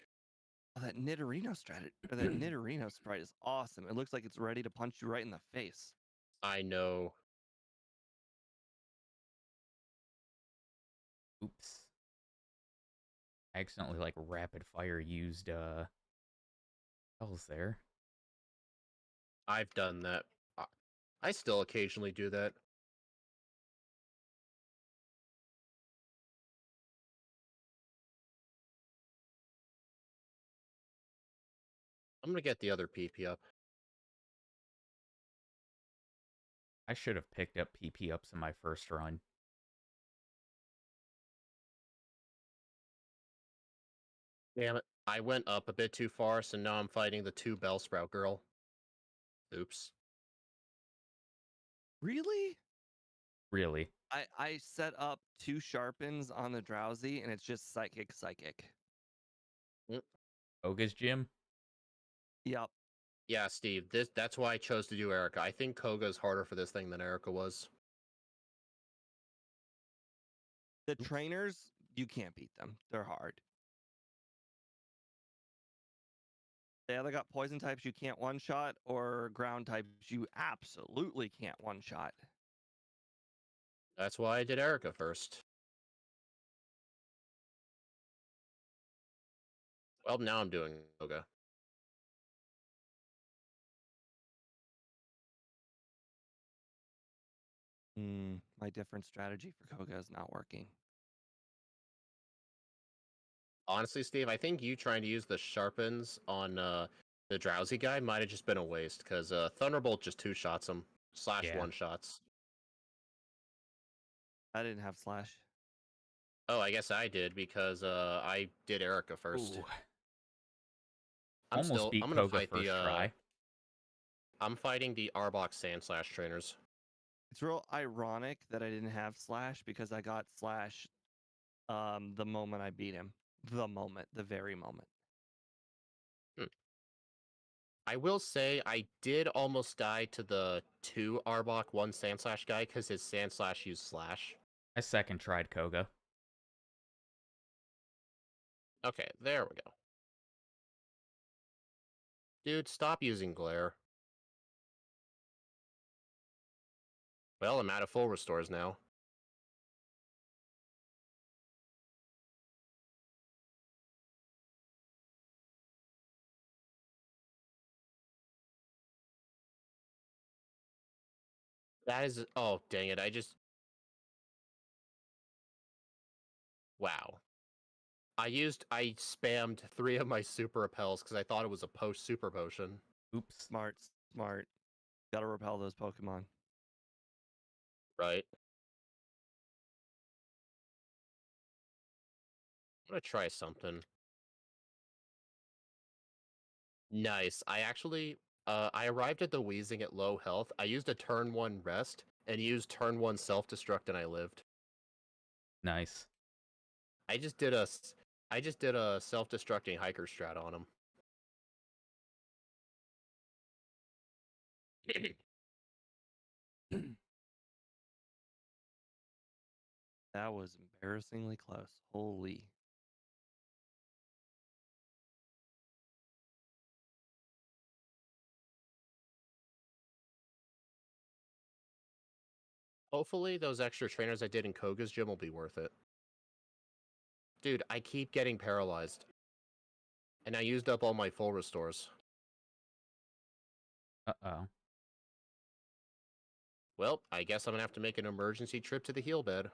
that Nidorino strategy or that Nidorino sprite is awesome. It looks like it's ready to punch you right in the face. I know. Oops. I accidentally like rapid fire used spells there. I've done that. I still occasionally do that. I'm gonna get the other PP up. I should have picked up PP ups in my first run. Damn it. I went up a bit too far, so now I'm fighting the 2 Bellsprout girl. Oops. Really? Really. I set up 2 sharpens on the drowsy and it's just psychic. Mm. Koga's gym? Yep. Yeah, Steve, that's why I chose to do Erica. I think Koga's harder for this thing than Erica was. The Oops. trainers, you can't beat them. They're hard. They either got poison types you can't one shot or ground types you absolutely can't one shot. That's why I did Erica first. Well, now I'm doing Koga. My different strategy for Koga is not working. Honestly, Steve, I think you trying to use the sharpens on the drowsy guy might have just been a waste, because Thunderbolt just 2-shots him. Slash Yeah. 1-shots. I didn't have slash. Oh, I guess I did, because I did Erica first. Ooh. Almost beat I'm gonna Koga fight the first try. I'm fighting the Arbok Sand Slash trainers. It's real ironic that I didn't have Slash because I got Slash the moment I beat him. The very moment. Hmm. I will say I did almost die to the 2 Arbok 1 Sand Slash guy because his Sand Slash used Slash. I second tried Koga. Okay, there we go. Dude, stop using Glare. Well, I'm out of full restores now. That is... Oh, dang it, Wow. I spammed 3 of my super repels because I thought it was a post super potion. Oops. Smart. Gotta repel those Pokemon. Right. I'm gonna try something. Nice. I arrived at the Wheezing at low health. I used a turn 1 rest and used turn 1 self-destruct and I lived. Nice. I just did a self-destructing hiker strat on him. That was embarrassingly close. Holy. Hopefully those extra trainers I did in Koga's gym will be worth it. Dude, I keep getting paralyzed. And I used up all my full restores. Uh-oh. Well, I guess I'm gonna have to make an emergency trip to the heal bed.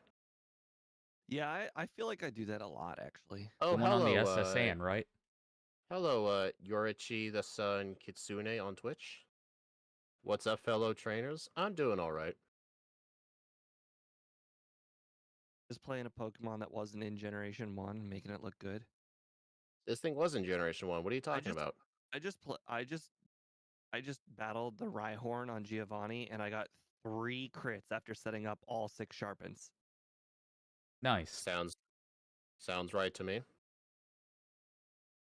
Yeah, I feel like I do that a lot actually. Oh, The one on the SSN, right? hello, Yorichi the Sun Kitsune on Twitch. What's up, fellow trainers? I'm doing alright. Just playing a Pokemon that wasn't in Generation 1, making it look good. This thing was in Generation 1. What are you talking about? I just battled the Rhyhorn on Giovanni and I got 3 crits after setting up all 6 sharpens. Nice. Sounds right to me.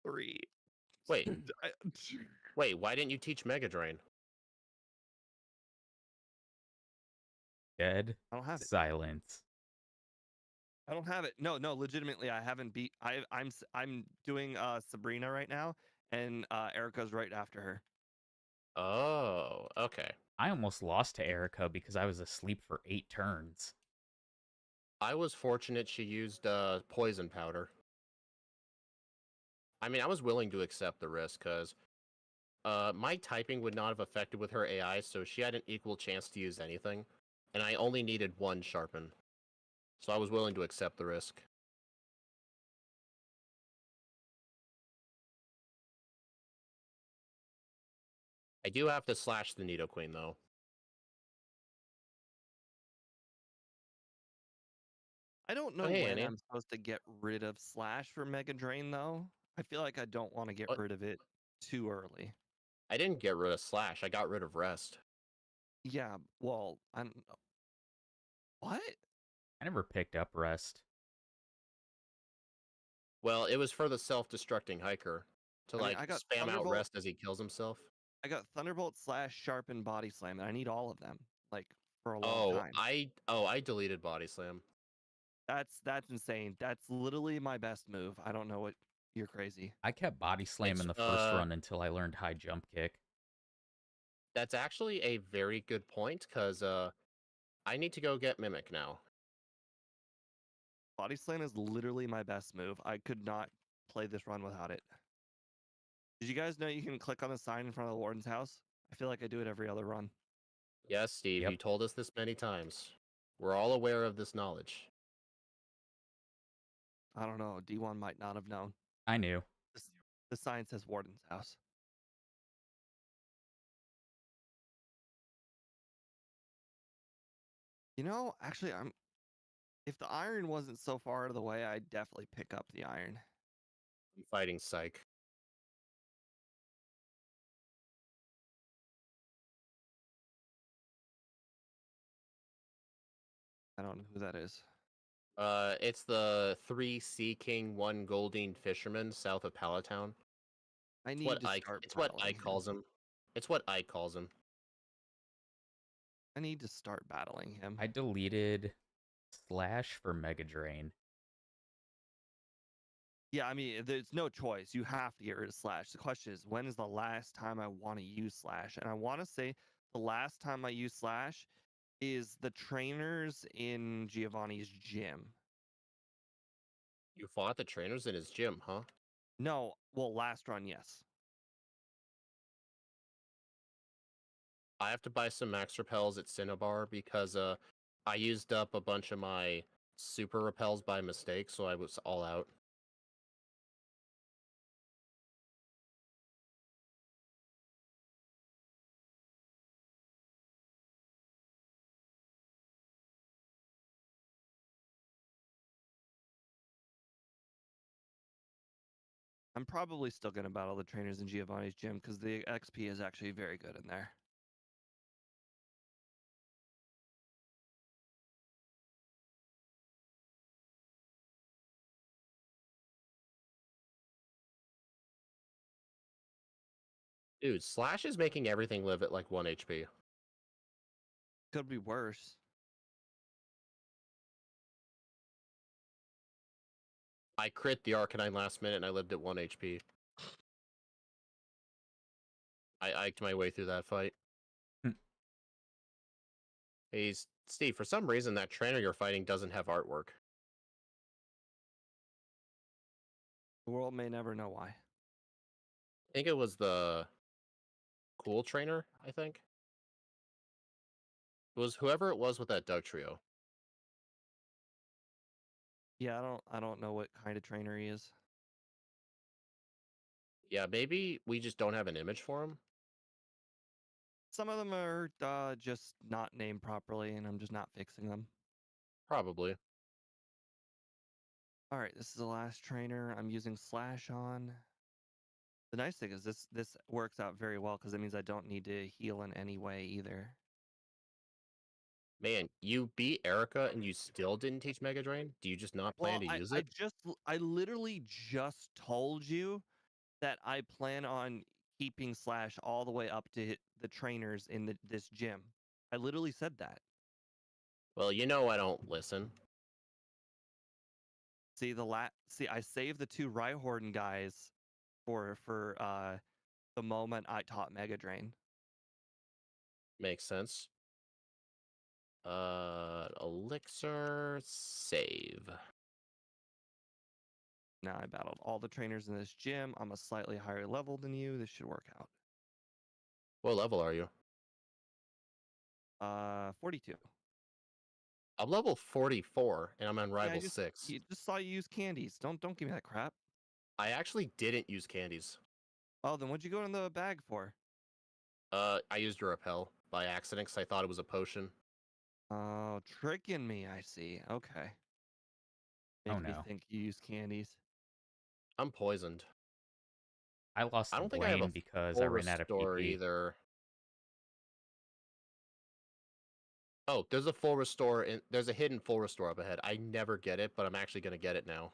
3. Wait. Wait, why didn't you teach Mega Drain? Dead. I don't have it. Silence. I don't have it. No, legitimately I haven't beat I'm doing Sabrina right now and Erica's right after her. Oh, okay. I almost lost to Erica because I was asleep for 8 turns. I was fortunate she used poison powder. I mean, I was willing to accept the risk because my typing would not have affected with her AI, so she had an equal chance to use anything, and I only needed 1 sharpen. So I was willing to accept the risk. I do have to slash the Nidoqueen, though. I don't know Oh, hey, when Annie. I'm supposed to get rid of Slash for Mega Drain though. I feel like I don't want to get What? rid of it too early. I didn't get rid of Slash. I got rid of Rest. Yeah, well, I don't know. What? I never picked up Rest. Well, it was for the self-destructing hiker to, I mean, like, I got spam out Thunderbolt. Rest as he kills himself. I got Thunderbolt, Slash, Sharpen, Body Slam, and I need all of them, like, for a long time. I deleted Body Slam. That's insane. That's literally my best move. I don't know what you're crazy. I kept Body Slam It's in the first run until I learned High Jump Kick. That's actually a very good point, because I need to go get Mimic now. Body Slam is literally my best move. I could not play this run without it. Did you guys know you can click on the sign in front of the warden's house? I feel like I do it every other run. Yes, Steve, Yep. you told us this many times. We're all aware of this knowledge. I don't know. D1 might not have known. I knew. The sign says warden's house. You know, actually, if the iron wasn't so far out of the way, I'd definitely pick up the iron. I'm fighting Psych. I don't know who that is. It's the 3 Sea King, 1 Golding Fisherman south of Palatown. I It's need what to start it's what battling I him. calls him. It's what I calls him. I need to start battling him. I deleted Slash for Mega Drain. Yeah, I mean, there's no choice. You have to get rid of Slash. The question is, when is the last time I want to use Slash? And I want to say the last time I used Slash is the trainers in Giovanni's gym. You fought the trainers in his gym, huh? No, well, last run, yes. I have to buy some max repels at Cinnabar because I used up a bunch of my super repels by mistake, so I was all out. I'm probably still going to battle the trainers in Giovanni's gym because the XP is actually very good in there. Dude, Slash is making everything live at like 1 HP. Could be worse. I crit the Arcanine last minute and I lived at 1 HP. I iked my way through that fight. Hmm. Hey, Steve, for some reason that trainer you're fighting doesn't have artwork. The world may never know why. I think it was the cool trainer, I think. It was whoever it was with that Doug trio. Yeah, I don't know what kind of trainer he is. Yeah, maybe we just don't have an image for him. Some of them are just not named properly, and I'm just not fixing them. Probably. All right, this is the last trainer I'm using Slash on. The nice thing is this works out very well because it means I don't need to heal in any way either. Man, you beat Erica and you still didn't teach Mega Drain? Do you just not plan Well, to use I it? just I literally just told you that I plan on keeping Slash all the way up to the trainers in this gym. I literally said that. Well, you know I don't listen. See I saved the two Rhyhorn guys for the moment I taught Mega Drain. Makes sense. Elixir save. Now I battled all the trainers in this gym. I'm a slightly higher level than you. This should work out. What level are you? 42. I'm level 44 and I'm on Yeah, rival 6. you just saw you use candies. Don't give me that crap. I actually didn't use candies. Oh, then what'd you go in the bag for? I used a repel by accident because I thought it was a potion. Oh, tricking me, I see. Okay. Oh Making me no. think you use candies. I'm poisoned. I lost I the don't think I have a Blaine because I full ran out of restore PP. either. Oh, there's a full restore in there's a hidden full restore up ahead. I never get it, but I'm actually gonna get it now.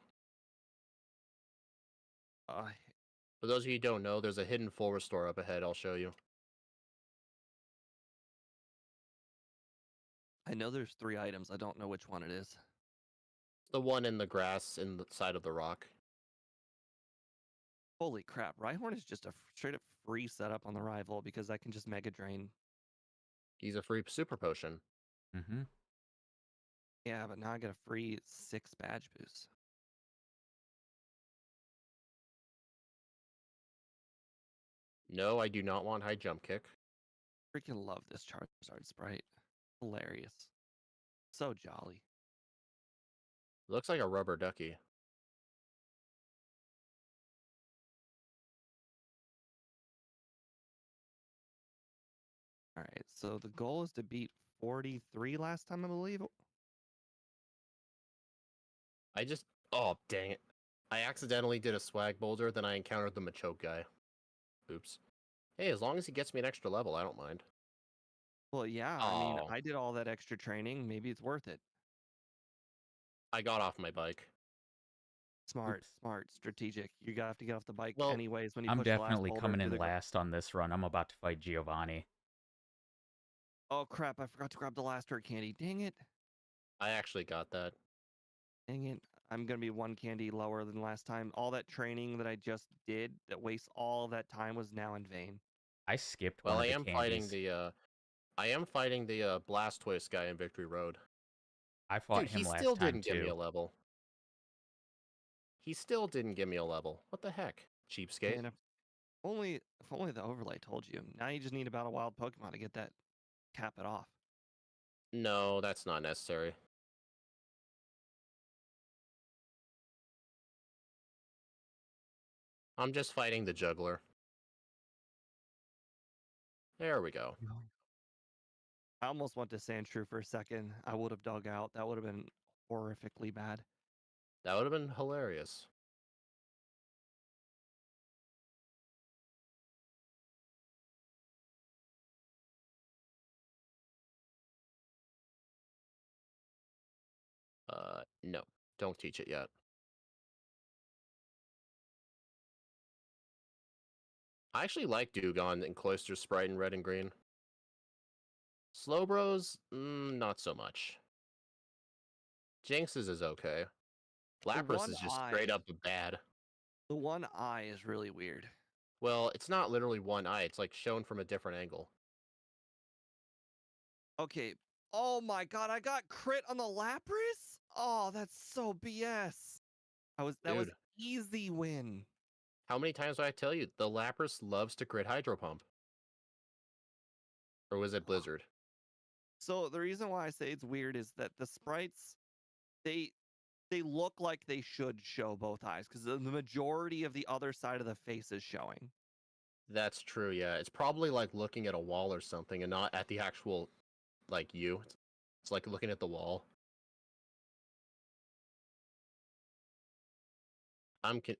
Uh, For those of you who don't know, there's a hidden full restore up ahead. I'll show you. I know there's 3 items. I don't know which one it is. The one in the grass in the side of the rock. Holy crap. Rhyhorn is just a straight up free setup on the rival because I can just Mega Drain. He's a free super potion. Mm-hmm. Yeah, but now I get a free 6 badge boost. No, I do not want high jump kick. Freaking love this Charizard sprite. Hilarious. So jolly. Looks like a rubber ducky. All right, so the goal is to beat 43 last time, I believe. I just oh dang it. I accidentally did a swag boulder, then I encountered the Machoke guy. Oops. Hey, as long as he gets me an extra level, I don't mind. Well, yeah, I mean, Oh, I did all that extra training. Maybe it's worth it. I got off my bike. Smart, Oops. smart, strategic. You have to get off the bike Well, anyways when you I'm push the last definitely boulder coming through in the last on this run. I'm about to fight Giovanni. Oh crap, I forgot to grab the last hurt candy. Dang it. I actually got that. Dang it. I'm gonna be one candy lower than last time. All that training that I just did that wastes all that time was now in vain. I skipped one Well, of the candies. I am fighting the Blastoise guy in Victory Road. I fought Dude, he him last still time didn't give me too. a level. He still didn't give me a level. What the heck? Cheapskate. Man, if only the overlay told you. Now you just need about a wild Pokemon to get that cap it off. No, that's not necessary. I'm just fighting the juggler. There we go. I almost went to Sandshrew for a second. I would have dug out. That would have been horrifically bad. That would have been hilarious. No. Don't teach it yet. I actually like Dewgong and Cloyster Sprite in red and green. Slowbros, not so much. Jinx's is okay. The Lapras one is just straight eye, up bad. the one eye is really weird. Well, it's not literally one eye. It's like shown from a different angle. Okay. Oh my god, I got crit on the Lapras? Oh, that's so BS. That was Dude, easy win. how many times do I tell you? The Lapras loves to crit Hydro Pump. Or was it Blizzard? So the reason why I say it's weird is that the sprites they they look like they should show both eyes because the majority of the other side of the face is showing. That's true, yeah. It's probably like looking at a wall or something and not at the actual, like, you. It's like looking at the wall.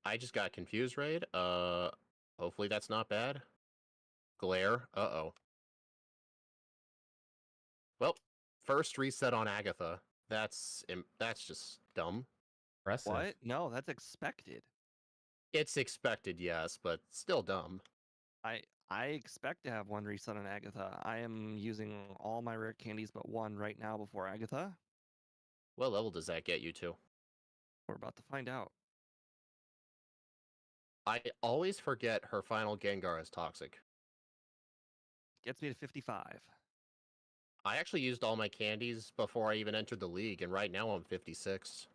I just got confused, Raid. Hopefully that's not bad. Glare. Uh-oh. Well, first reset on Agatha. That's just dumb. Impressive. What? No, that's expected. It's expected, yes, but still dumb. I expect to have one reset on Agatha. I am using all my rare candies but one right now before Agatha. What level does that get you to? We're about to find out. I always forget her final Gengar is toxic. Gets me to 55. I actually used all my candies before I even entered the league, and right now I'm 56.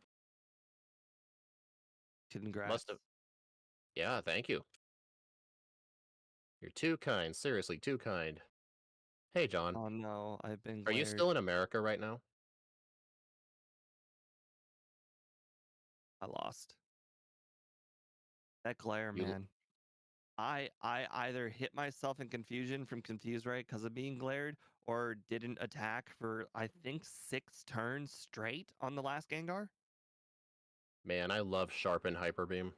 Congrats. Must have. Yeah, thank you. You're too kind. Seriously, too kind. Hey, John. Oh no, I've been Are you glared. still in America right now? I lost. That glare, You man. I either hit myself in confusion from Confuse Ray because of being glared, or didn't attack for I think 6 turns straight on the last Gengar. Man, I love Sharpen Hyper Beam.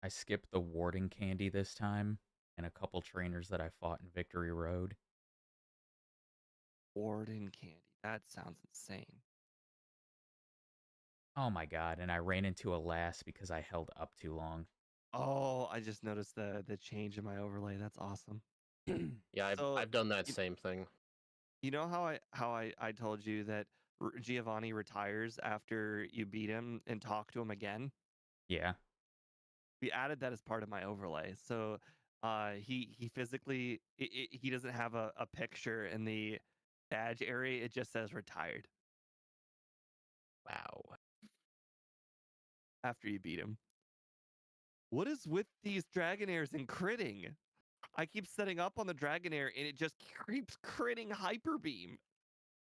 I skipped the warding candy this time and a couple trainers that I fought in Victory Road. Warden candy. That sounds insane. Oh my god, and I ran into a lass because I held up too long. Oh, I just noticed the change in my overlay. That's awesome. Yeah, So I've done that you, same thing. you know how I told you that Giovanni retires after you beat him and talk to him again? Yeah. We added that as part of my overlay. So he physically he doesn't have a picture in the badge area. It just says retired Wow. after you beat him. What is with these Dragonairs and critting? I keep setting up on the Dragonair and it just keeps critting Hyper Beam.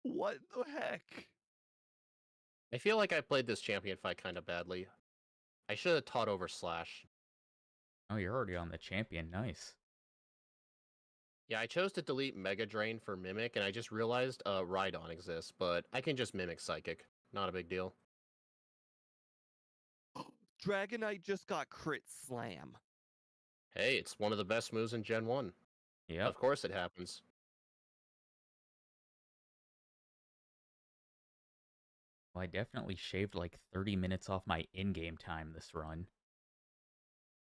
What the heck? I feel like I played this champion fight kind of badly. I should have taught over Slash. Oh, you're already on the champion. Nice. Yeah, I chose to delete Mega Drain for Mimic, and I just realized Rhydon exists, but I can just Mimic Psychic. Not a big deal. Dragonite just got crit slam. Hey, it's one of the best moves in Gen 1. Yep. Of course it happens. Well, I definitely shaved like 30 minutes off my in-game time this run.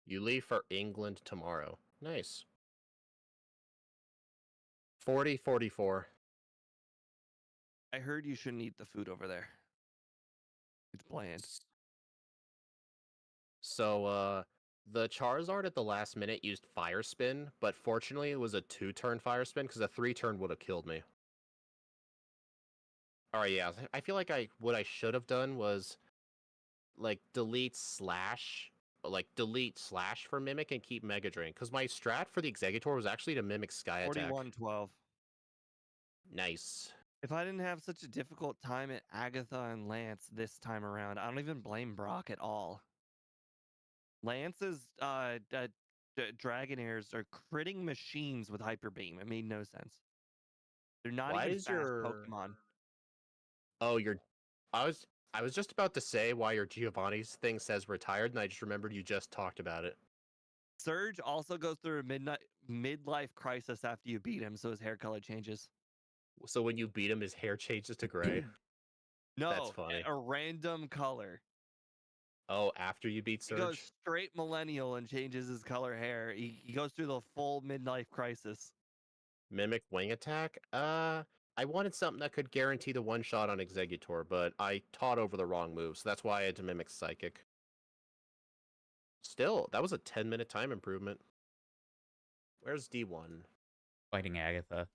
You leave for England tomorrow. Nice. 40-44. I heard you shouldn't eat the food over there. It's bland. So, the Charizard at the last minute used Fire Spin, but fortunately it was a 2-turn Fire Spin because a 3-turn would have killed me. Alright, yeah. I feel like what I should have done was like delete slash for Mimic and keep Mega Drain. Because my strat for the Executor was actually to Mimic Sky Attack. 41-12. Nice. If I didn't have such a difficult time at Agatha and Lance this time around, I don't even blame Brock at all. Lance's Dragonairs are critting machines with Hyper Beam. It made no sense. They're not Why even is fast your Pokemon. Oh, I was just about to say why your Giovanni's thing says retired, and I just remembered you just talked about it. Surge also goes through a midlife crisis after you beat him, so his hair color changes. So when you beat him, his hair changes to gray. That's No, funny. a random color. Oh, after you beat He goes Surge? straight millennial and changes his color hair. He goes through the full midlife crisis. Mimic Wing Attack? I wanted something that could guarantee the one-shot on Executor, but I taught over the wrong move, so that's why I had to Mimic Psychic. Still, that was a 10-minute time improvement. Where's D1? Fighting Agatha.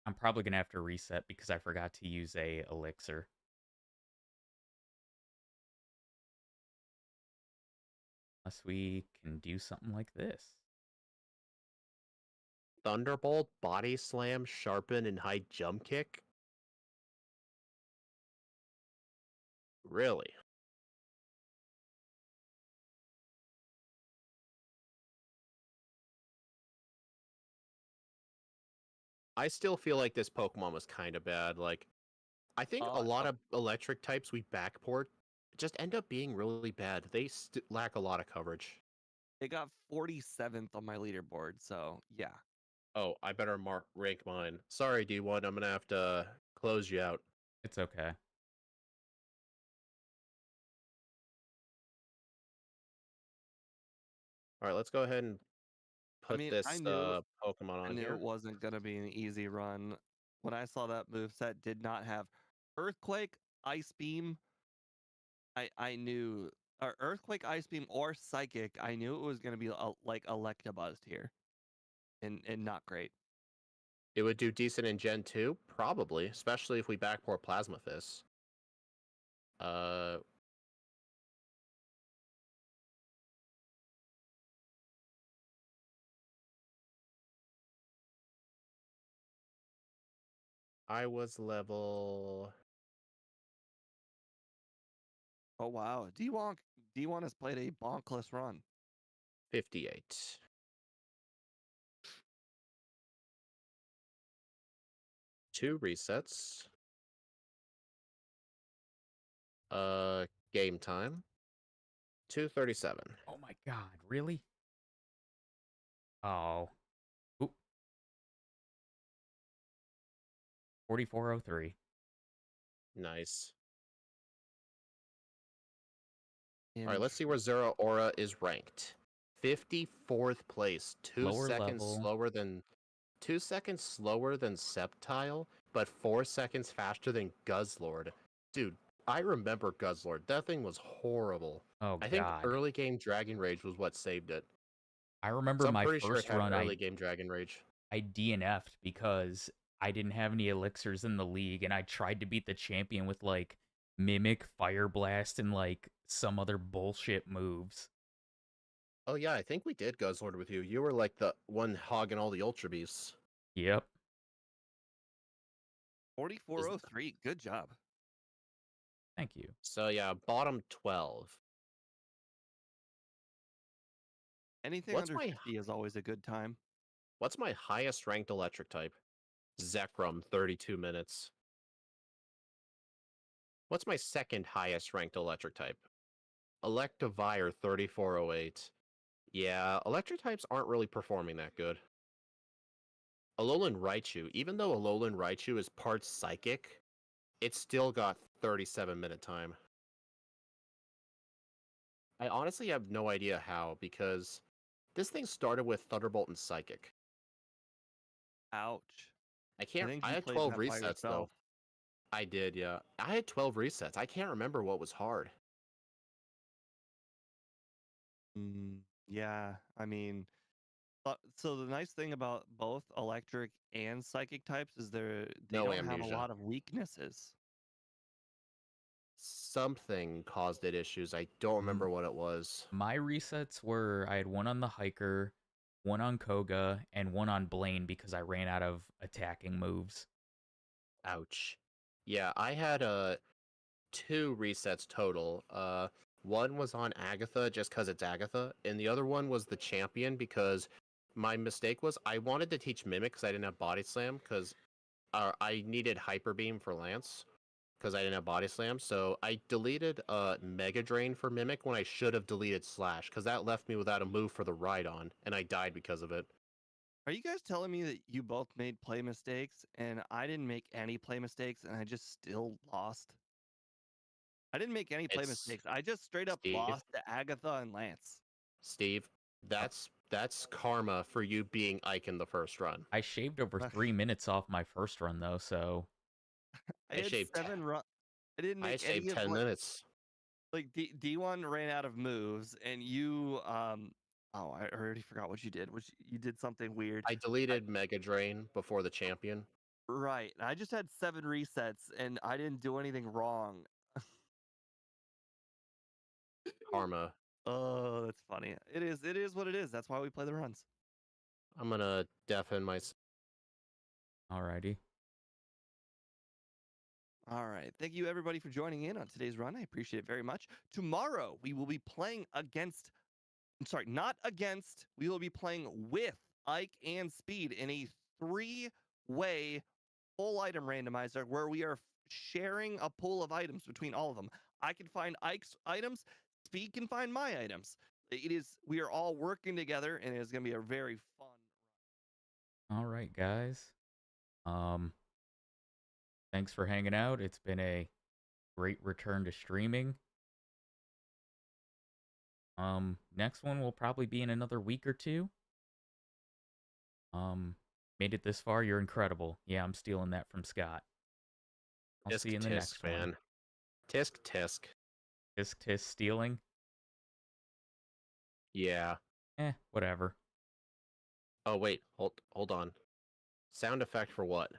I'm probably going to have to reset because I forgot to use a elixir. Unless we can do something like this. Thunderbolt, Body Slam, Sharpen, and High Jump Kick? Really? I still feel like this Pokemon was kind of bad. Like, I think a lot of electric types we backport just end up being really bad. They lack a lot of coverage. It got 47th on my leaderboard, so yeah. Oh, I better rank mine. Sorry, D1, I'm gonna have to close you out. It's okay. All right, let's go ahead and I put mean, this Pokemon I on knew here. it wasn't gonna be an easy run. When I saw that moveset did not have Earthquake, Ice Beam, I knew or Earthquake, Ice Beam, or Psychic. I knew it was gonna be like Electabuzzed here, and not great. It would do decent in Gen 2, probably, especially if we backport Plasma Fist. Uh, I was level Oh wow, D1 has played a bonkless run. 58. Two resets. Game time. 2:37. Oh my god, really? Oh. Oop. 4403. Nice. In All right, let's see where Zeraora is ranked. 54th place, Lower level. 2 seconds slower than Sceptile, but 4 seconds faster than Guzzlord. Dude, I remember Guzzlord. That thing was horrible. Oh I think god. early game Dragon Rage was what saved it. I remember So I'm my pretty sure it first had run early game Dragon Rage. I DNF'd because I didn't have any elixirs in the league and I tried to beat the champion with like Mimic, Fire Blast, and like some other bullshit moves. Oh yeah, I think we did Guzzlord with you. You were like the one hogging all the Ultra Beasts. Yep. 4403. Good job. Thank you. So yeah, bottom 12. Anything What's under my 50 is always a good time. What's my highest ranked electric type? Zekrom, 32 minutes. What's my second highest ranked electric type? Electivire, 3408. Yeah, electric types aren't really performing that good. Alolan Raichu, even though Alolan Raichu is part psychic, It's still got 37-minute time. I honestly have no idea how, because this thing started with Thunderbolt and Psychic. Ouch. I I can't. think I you had played 12 that by resets though. yourself. I did, yeah. I had 12 resets. I can't remember what was hard. Yeah, I mean, so the nice thing about both electric and psychic types is they No don't have a amnesia. lot of weaknesses. Something caused it issues. I don't M- remember what it was. My resets were I had one on the hiker, one on Koga, and one on Blaine because I ran out of attacking moves. Ouch. Yeah, I had 2 resets total. One was on Agatha just because it's Agatha, and the other one was the champion because my mistake was I wanted to teach Mimic because I didn't have Body Slam because I needed Hyper Beam for Lance because I didn't have Body Slam. So I deleted Mega Drain for Mimic when I should have deleted Slash because that left me without a move for the Rhydon, and I died because of it. Are you guys telling me that you both made play mistakes and I didn't make any play mistakes and I just still lost? I didn't make any play It's mistakes. I just straight up Steve. lost to Agatha and Lance. Steve, Oh, that's karma for you being Ike in the first run. I shaved over 3 minutes off my first run though, so I I had shaved t- 7 run. I didn't I make shaved any of 10 minutes. like D1 ran out of moves and you oh, I already forgot what you did. Which you did something weird. I I, deleted Mega Drain before the champion. right. I just had 7 resets and I didn't do anything wrong. Karma. Oh, that's funny. It is what it is. That's why we play the runs. I'm gonna deafen myself. alrighty. All right. Thank you, everybody, for joining in on today's run. I appreciate it very much. Tomorrow, we will be playing against, I'm sorry, not against, we will be playing with Ike and Speed in a 3-way full item randomizer where we are sharing a pool of items between all of them. I can find Ike's items, Speed can find my items. We are all working together, and it's going to be a very fun. Alright, guys. Um, thanks for hanging out. It's been a great return to streaming. Next one will probably be in another week or two. Made it this far, you're incredible. Yeah, I'm stealing that from Scott. I'll see Tisk you in the tisk, next one. man. Tisk tisk. Tisk tisk stealing? Yeah. Whatever. Oh wait, hold on. Sound effect for what?